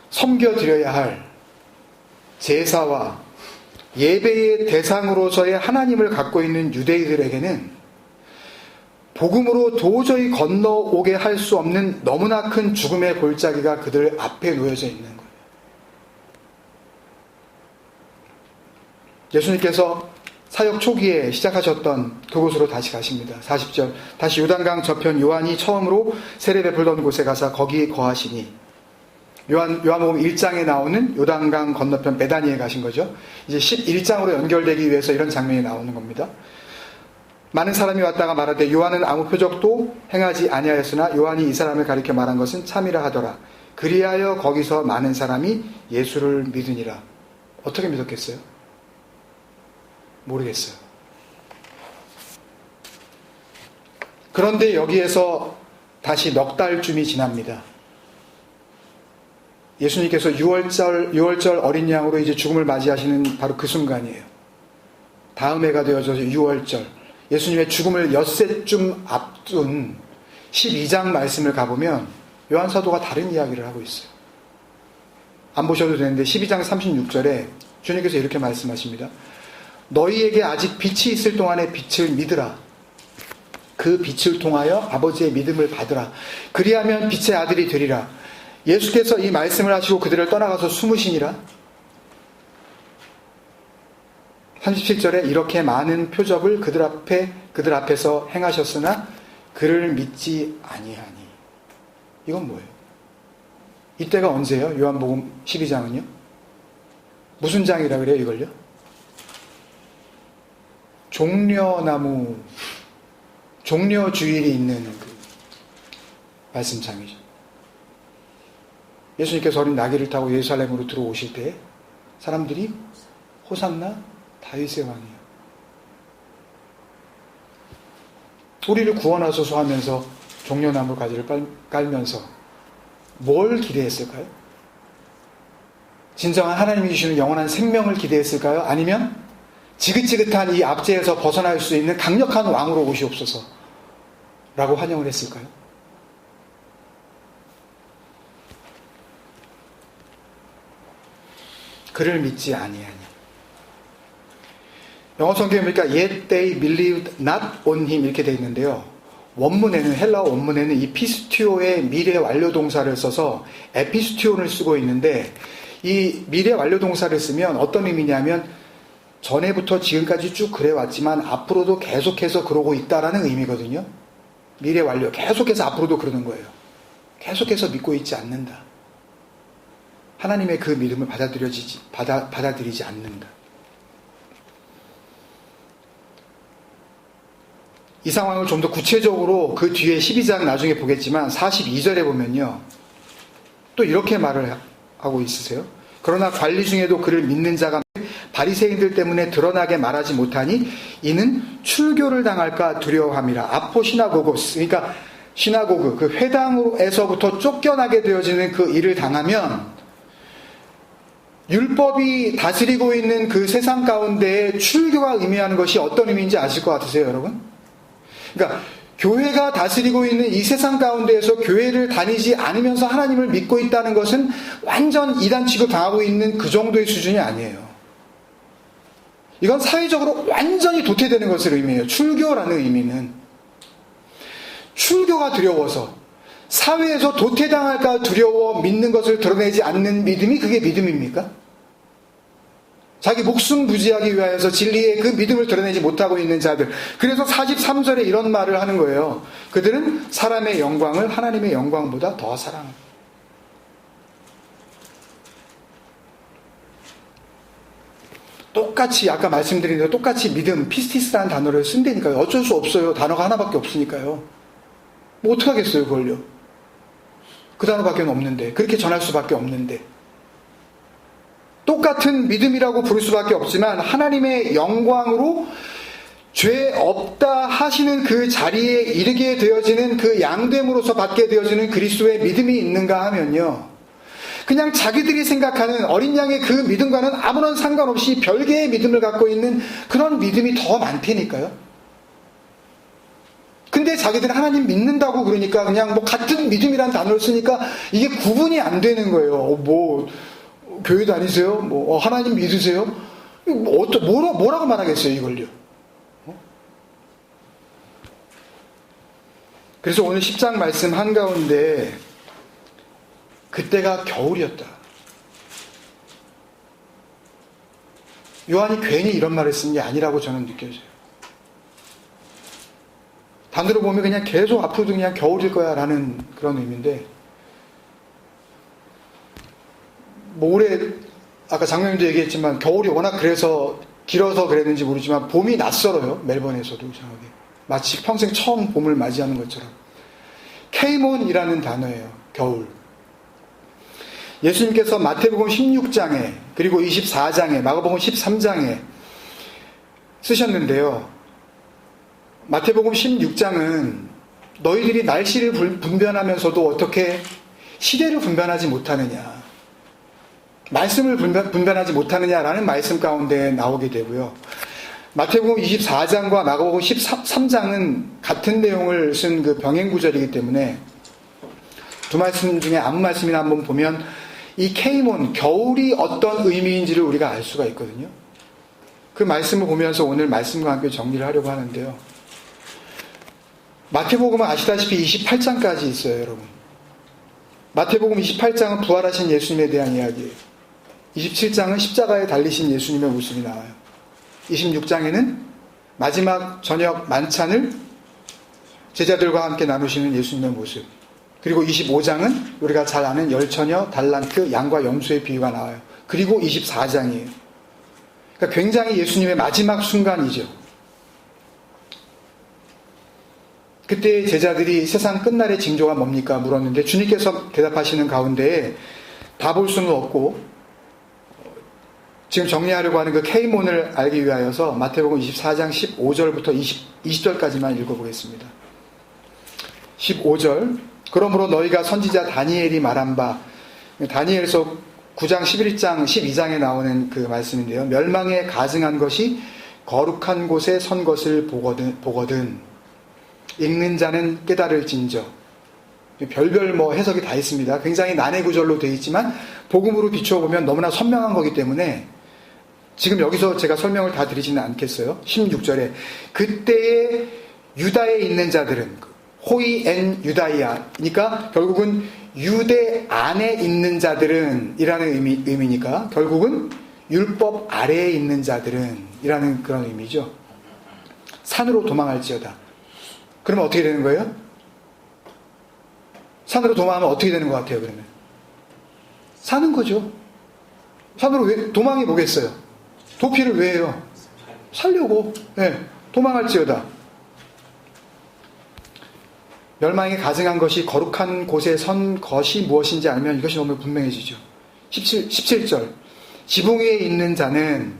섬겨드려야 할 제사와 예배의 대상으로서의 하나님을 갖고 있는 유대인들에게는 복음으로 도저히 건너오게 할 수 없는 너무나 큰 죽음의 골짜기가 그들 앞에 놓여져 있는 거예요. 예수님께서 사역 초기에 시작하셨던 그곳으로 다시 가십니다. 40절. 다시 요단강 저편 요한이 처음으로 세례 베풀던 곳에 가서 거기 거하시니, 요한복음 1장에 나오는 요단강 건너편 베다니에 가신 거죠. 이제 11장으로 연결되기 위해서 이런 장면이 나오는 겁니다. 많은 사람이 왔다가 말하되 요한은 아무 표적도 행하지 아니하였으나 요한이 이 사람을 가리켜 말한 것은 참이라 하더라. 그리하여 거기서 많은 사람이 예수를 믿으니라. 어떻게 믿었겠어요? 모르겠어요. 그런데 여기에서 다시 넉 달쯤이 지납니다. 예수님께서 6월절 어린 양으로 이제 죽음을 맞이하시는 바로 그 순간이에요. 다음 해가 되어져서 6월절. 예수님의 죽음을 엿새쯤 앞둔 12장 말씀을 가보면 요한사도가 다른 이야기를 하고 있어요. 안 보셔도 되는데 12장 36절에 주님께서 이렇게 말씀하십니다. 너희에게 아직 빛이 있을 동안에 빛을 믿으라. 그 빛을 통하여 아버지의 믿음을 받으라. 그리하면 빛의 아들이 되리라. 예수께서 이 말씀을 하시고 그들을 떠나가서 숨으시니라. 37절에 이렇게 많은 표적을 그들 앞에서 행하셨으나 그를 믿지 아니하니. 이건 뭐예요? 이때가 언제예요? 요한복음 12장은요? 무슨 장이라 그래요, 이걸요? 종려나무, 종려주일이 있는 그 말씀장이죠. 예수님께서 어린 나귀를 타고 예루살렘으로 들어오실 때 사람들이 호산나 다윗의 왕이요. 우리를 구원하소서 하면서 종려나무 가지를 깔면서 뭘 기대했을까요? 진정한 하나님이 주시는 영원한 생명을 기대했을까요? 아니면 지긋지긋한 이 압제에서 벗어날 수 있는 강력한 왕으로 오시옵소서 라고 환영을 했을까요? 그를 믿지 아니하니. 영어 성경에 보니까 yet they believed not on him 이렇게 되어 있는데요. 원문에는, 헬라어 원문에는 이 피스티오의 미래 완료 동사를 써서 에피스티온을 쓰고 있는데, 이 미래 완료 동사를 쓰면 어떤 의미냐면 전에부터 지금까지 쭉 그래왔지만 앞으로도 계속해서 그러고 있다라는 의미거든요. 미래 완료, 계속해서 앞으로도 그러는 거예요. 계속해서 믿고 있지 않는다. 하나님의 그 믿음을 받아들이지 않는다. 이 상황을 좀 더 구체적으로 그 뒤에 12장 나중에 보겠지만 42절에 보면요, 또 이렇게 말을 하고 있으세요. 그러나 관리 중에도 그를 믿는 자가 바리새인들 때문에 드러나게 말하지 못하니 이는 출교를 당할까 두려워함이라. 아포 시나고고스, 그러니까 시나고그, 그 회당에서부터 쫓겨나게 되어지는 그 일을 당하면 율법이 다스리고 있는 그 세상 가운데에 출교가 의미하는 것이 어떤 의미인지 아실 것 같으세요, 여러분? 그러니까 교회가 다스리고 있는 이 세상 가운데에서 교회를 다니지 않으면서 하나님을 믿고 있다는 것은 완전 이단 취급당하고 있는 그 정도의 수준이 아니에요. 이건 사회적으로 완전히 도태되는 것을 의미해요. 출교라는 의미는. 출교가 두려워서, 사회에서 도태당할까 두려워 믿는 것을 드러내지 않는 믿음이 그게 믿음입니까? 자기 목숨 부지하기 위하여서 진리의 그 믿음을 드러내지 못하고 있는 자들. 그래서 43절에 이런 말을 하는 거예요. 그들은 사람의 영광을 하나님의 영광보다 더 사랑합니다. 똑같이, 아까 말씀드린 대로 똑같이 믿음, 피스티스라는 단어를 쓴다니까요. 어쩔 수 없어요. 단어가 하나밖에 없으니까요. 뭐 어떡하겠어요, 그걸요. 그 단어밖에 없는데, 그렇게 전할 수밖에 없는데. 똑같은 믿음이라고 부를 수밖에 없지만 하나님의 영광으로 죄 없다 하시는 그 자리에 이르게 되어지는 그 양됨으로서 받게 되어지는 그리스도의 믿음이 있는가 하면요, 그냥 자기들이 생각하는 어린 양의 그 믿음과는 아무런 상관없이 별개의 믿음을 갖고 있는 그런 믿음이 더 많다니까요. 근데 자기들은 하나님 믿는다고 그러니까 그냥 뭐 같은 믿음이라는 단어를 쓰니까 이게 구분이 안 되는 거예요. 뭐 교회 다니세요? 뭐 하나님 믿으세요? 뭐라고 말하겠어요, 이걸요? 그래서 오늘 10장 말씀 한가운데 그때가 겨울이었다. 요한이 괜히 이런 말을 쓴 게 아니라고 저는 느껴져요. 단으로 보면 그냥 계속 앞으로도 그냥 겨울일 거야 라는 그런 의미인데, 뭐 올해 아까 장로님도 얘기했지만 겨울이 워낙 그래서 길어서 그랬는지 모르지만 봄이 낯설어요. 멜번에서도 이상하게. 마치 평생 처음 봄을 맞이하는 것처럼. 케이몬이라는 단어예요. 겨울. 예수님께서 마태복음 16장에 그리고 24장에 마가복음 13장에 쓰셨는데요. 마태복음 16장은 너희들이 날씨를 분별하면서도 어떻게 시대를 분별하지 못하느냐, 말씀을 분별하지 못하느냐라는 말씀 가운데 나오게 되고요. 마태복음 24장과 마가복음 13장은 같은 내용을 쓴 그 병행구절이기 때문에 두 말씀 중에 아무 말씀이나 한번 보면 이 케이몬, 겨울이 어떤 의미인지를 우리가 알 수가 있거든요. 그 말씀을 보면서 오늘 말씀과 함께 정리를 하려고 하는데요. 마태복음은 아시다시피 28장까지 있어요, 여러분. 마태복음 28장은 부활하신 예수님에 대한 이야기예요. 27장은 십자가에 달리신 예수님의 모습이 나와요. 26장에는 마지막 저녁 만찬을 제자들과 함께 나누시는 예수님의 모습. 그리고 25장은 우리가 잘 아는 열처녀, 달란트, 양과 염소의 비유가 나와요. 그리고 24장이에요. 그러니까 굉장히 예수님의 마지막 순간이죠. 그때 제자들이 세상 끝날의 징조가 뭡니까? 물었는데 주님께서 대답하시는 가운데에 다 볼 수는 없고 지금 정리하려고 하는 그 케이몬을 알기 위하여서 마태복음 24장 15절부터 20절까지만 읽어보겠습니다. 15절, 그러므로 너희가 선지자 다니엘이 말한 바, 다니엘서 9장 11장 12장에 나오는 그 말씀인데요. 멸망에 가증한 것이 거룩한 곳에 선 것을 보거든 읽는 자는 깨달을진저. 별별 뭐 해석이 다 있습니다. 굉장히 난해 구절로 되어 있지만 복음으로 비추어보면 너무나 선명한 거기 때문에 지금 여기서 제가 설명을 다 드리지는 않겠어요. 16절에 그때에 유다에 있는 자들은 호이 엔 유다이아, 그러니까 결국은 유대 안에 있는 자들은 이라는 의미니까 결국은 율법 아래에 있는 자들은 이라는 그런 의미죠. 산으로 도망할지어다. 그러면 어떻게 되는 거예요? 산으로 도망하면 어떻게 되는 것 같아요, 그러면? 사는 거죠. 산으로 왜, 도망이 뭐겠어요? 도피를 왜 해요? 살려고. 네, 도망할지어다. 멸망에 가증한 것이 거룩한 곳에 선 것이 무엇인지 알면 이것이 너무 분명해지죠. 17절. 지붕 위에 있는 자는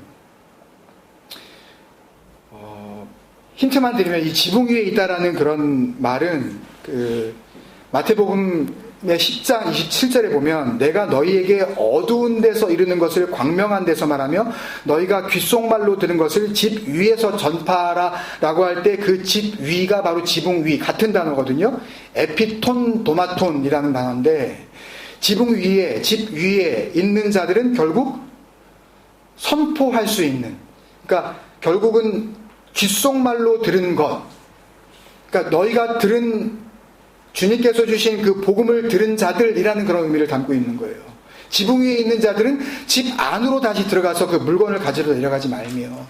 힌트만 드리면 이 지붕 위에 있다라는 그런 말은 그 마태복음의 10장 27절에 보면 내가 너희에게 어두운 데서 이르는 것을 광명한 데서 말하며 너희가 귓속말로 들은 것을 집 위에서 전파하라 라고 할 때 그 집 위가 바로 지붕 위, 같은 단어거든요. 에피톤 도마톤이라는 단어인데 지붕 위에, 집 위에 있는 자들은 결국 선포할 수 있는, 그러니까 결국은 귓속말로 들은 것, 그러니까 너희가 들은 주님께서 주신 그 복음을 들은 자들이라는 그런 의미를 담고 있는 거예요. 지붕 위에 있는 자들은 집 안으로 다시 들어가서 그 물건을 가지러 내려가지 말며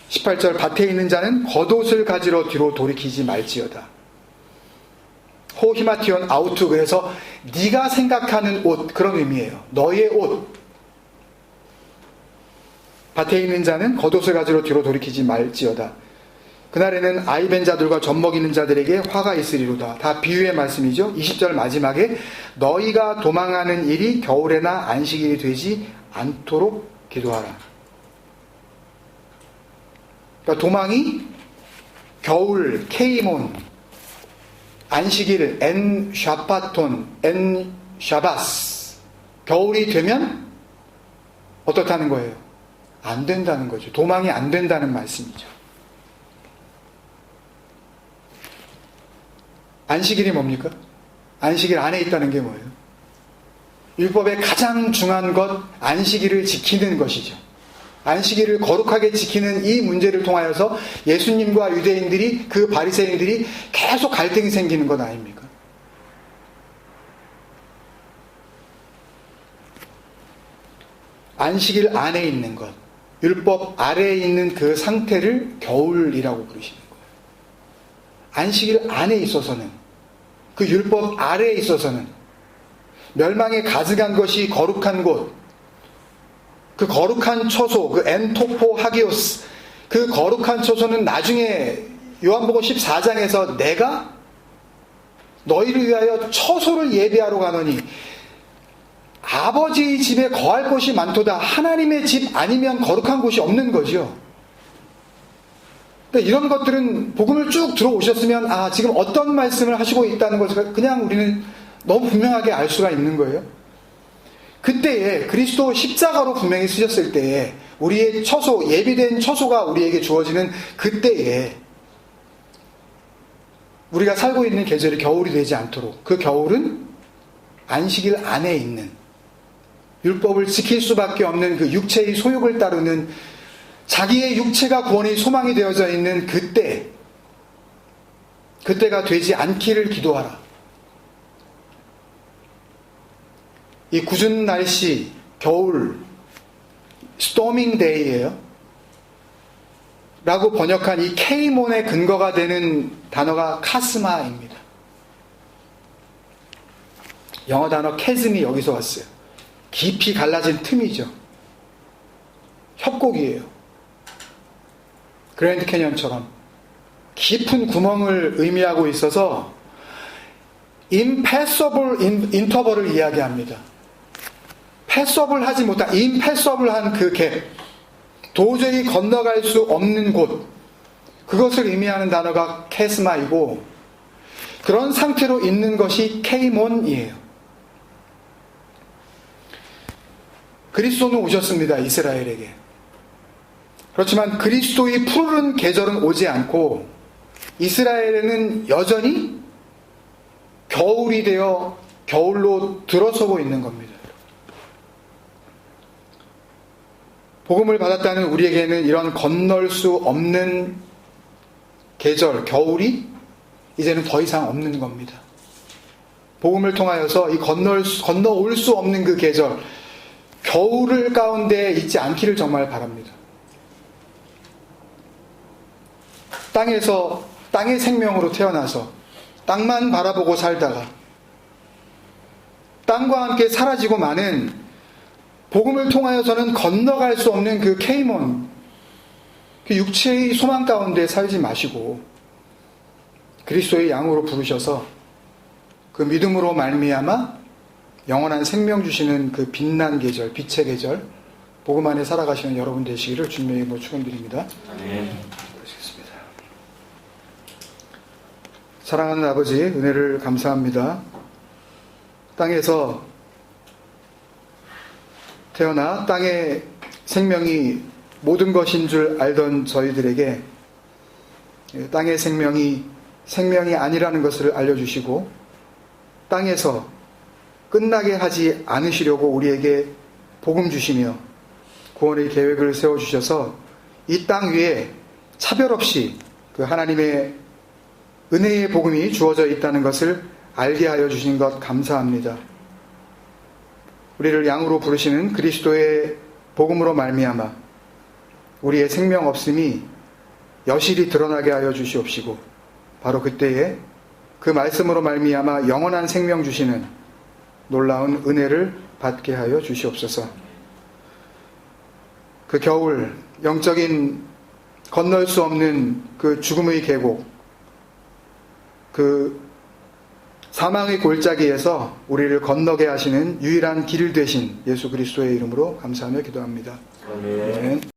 18절 밭에 있는 자는 겉옷을 가지러 뒤로 돌이키지 말지어다. 호히마티온 아우투, 그래서 네가 생각하는 옷, 그런 의미예요. 너의 옷. 밭에 있는 자는 겉옷을 가지러 뒤로 돌이키지 말지어다. 그날에는 아이벤 자들과 젖먹이는 자들에게 화가 있으리로다. 다 비유의 말씀이죠. 20절 마지막에 너희가 도망하는 일이 겨울에나 안식일이 되지 않도록 기도하라. 그러니까 도망이 겨울, 케이몬, 안식일, 엔 샤파톤, 엔 샤바스, 겨울이 되면 어떻다는 거예요? 안 된다는 거죠. 도망이 안 된다는 말씀이죠. 안식일이 뭡니까? 안식일 안에 있다는 게 뭐예요? 율법의 가장 중요한 것, 안식일을 지키는 것이죠. 안식일을 거룩하게 지키는 이 문제를 통하여서 예수님과 유대인들이, 그 바리새인들이 계속 갈등이 생기는 것 아닙니까? 안식일 안에 있는 것, 율법 아래에 있는 그 상태를 겨울이라고 부르시는 거예요. 안식일 안에 있어서는, 그 율법 아래에 있어서는 멸망에 가져간 것이 거룩한 곳, 그 거룩한 처소, 그 엔토포 하기오스, 그 거룩한 처소는 나중에 요한복음 14장에서 내가 너희를 위하여 처소를 예비하러 가노니 아버지의 집에 거할 곳이 많도다. 하나님의 집 아니면 거룩한 곳이 없는 거죠. 그러니까 이런 것들은 복음을 쭉 들어오셨으면 지금 어떤 말씀을 하시고 있다는 것을 그냥 우리는 너무 분명하게 알 수가 있는 거예요. 그때에 그리스도 십자가로 분명히 쓰셨을 때에 우리의 처소, 예비된 처소가 우리에게 주어지는 그때에 우리가 살고 있는 계절이 겨울이 되지 않도록, 그 겨울은 안식일 안에 있는 율법을 지킬 수밖에 없는 그 육체의 소욕을 따르는 자기의 육체가 구원의 소망이 되어져 있는 그때가 되지 않기를 기도하라. 이 궂은 날씨, 겨울, 스토밍 데이예요. 라고 번역한 이 케이몬의 근거가 되는 단어가 카스마입니다. 영어 단어 캐즘이 여기서 왔어요. 깊이 갈라진 틈이죠. 협곡이에요. 그랜드 캐년처럼 깊은 구멍을 의미하고 있어서 impassable interval을 이야기합니다. 패서블 하지 못한, 임패서블한 그 갭, 도저히 건너갈 수 없는 곳, 그것을 의미하는 단어가 캐스마이고, 그런 상태로 있는 것이 케이몬이에요. 그리스도는 오셨습니다, 이스라엘에게. 그렇지만 그리스도의 푸른 계절은 오지 않고 이스라엘에는 여전히 겨울이 되어 겨울로 들어서고 있는 겁니다. 복음을 받았다는 우리에게는 이런 건널 수 없는 계절, 겨울이 이제는 더 이상 없는 겁니다. 복음을 통하여서 이 건너올 수 없는 그 계절, 겨울을 가운데 있지 않기를 정말 바랍니다. 땅의 생명으로 태어나서 땅만 바라보고 살다가 땅과 함께 사라지고 마는 복음을 통하여서는 건너갈 수 없는 그 케이몬, 그 육체의 소망 가운데 살지 마시고 그리스도의 양으로 부르셔서 그 믿음으로 말미암아 영원한 생명 주시는 그 빛난 계절, 빛의 계절, 복음 안에 살아가시는 여러분 되시기를 주님의 이름으로 축원드립니다. 아멘. 그러시겠습니다. 사랑하는 아버지, 은혜를 감사합니다. 땅에서 태어나 땅의 생명이 모든 것인 줄 알던 저희들에게 땅의 생명이 아니라는 것을 알려주시고 땅에서 끝나게 하지 않으시려고 우리에게 복음 주시며 구원의 계획을 세워주셔서 이 땅 위에 차별 없이 그 하나님의 은혜의 복음이 주어져 있다는 것을 알게 하여 주신 것 감사합니다. 우리를 양으로 부르시는 그리스도의 복음으로 말미암아 우리의 생명 없음이 여실히 드러나게 하여 주시옵시고 바로 그때에 그 말씀으로 말미암아 영원한 생명 주시는 놀라운 은혜를 받게 하여 주시옵소서. 그 겨울, 영적인 건널 수 없는 그 죽음의 계곡, 그 사망의 골짜기에서 우리를 건너게 하시는 유일한 길을 되신 예수 그리스도의 이름으로 감사하며 기도합니다. 아멘. 아멘.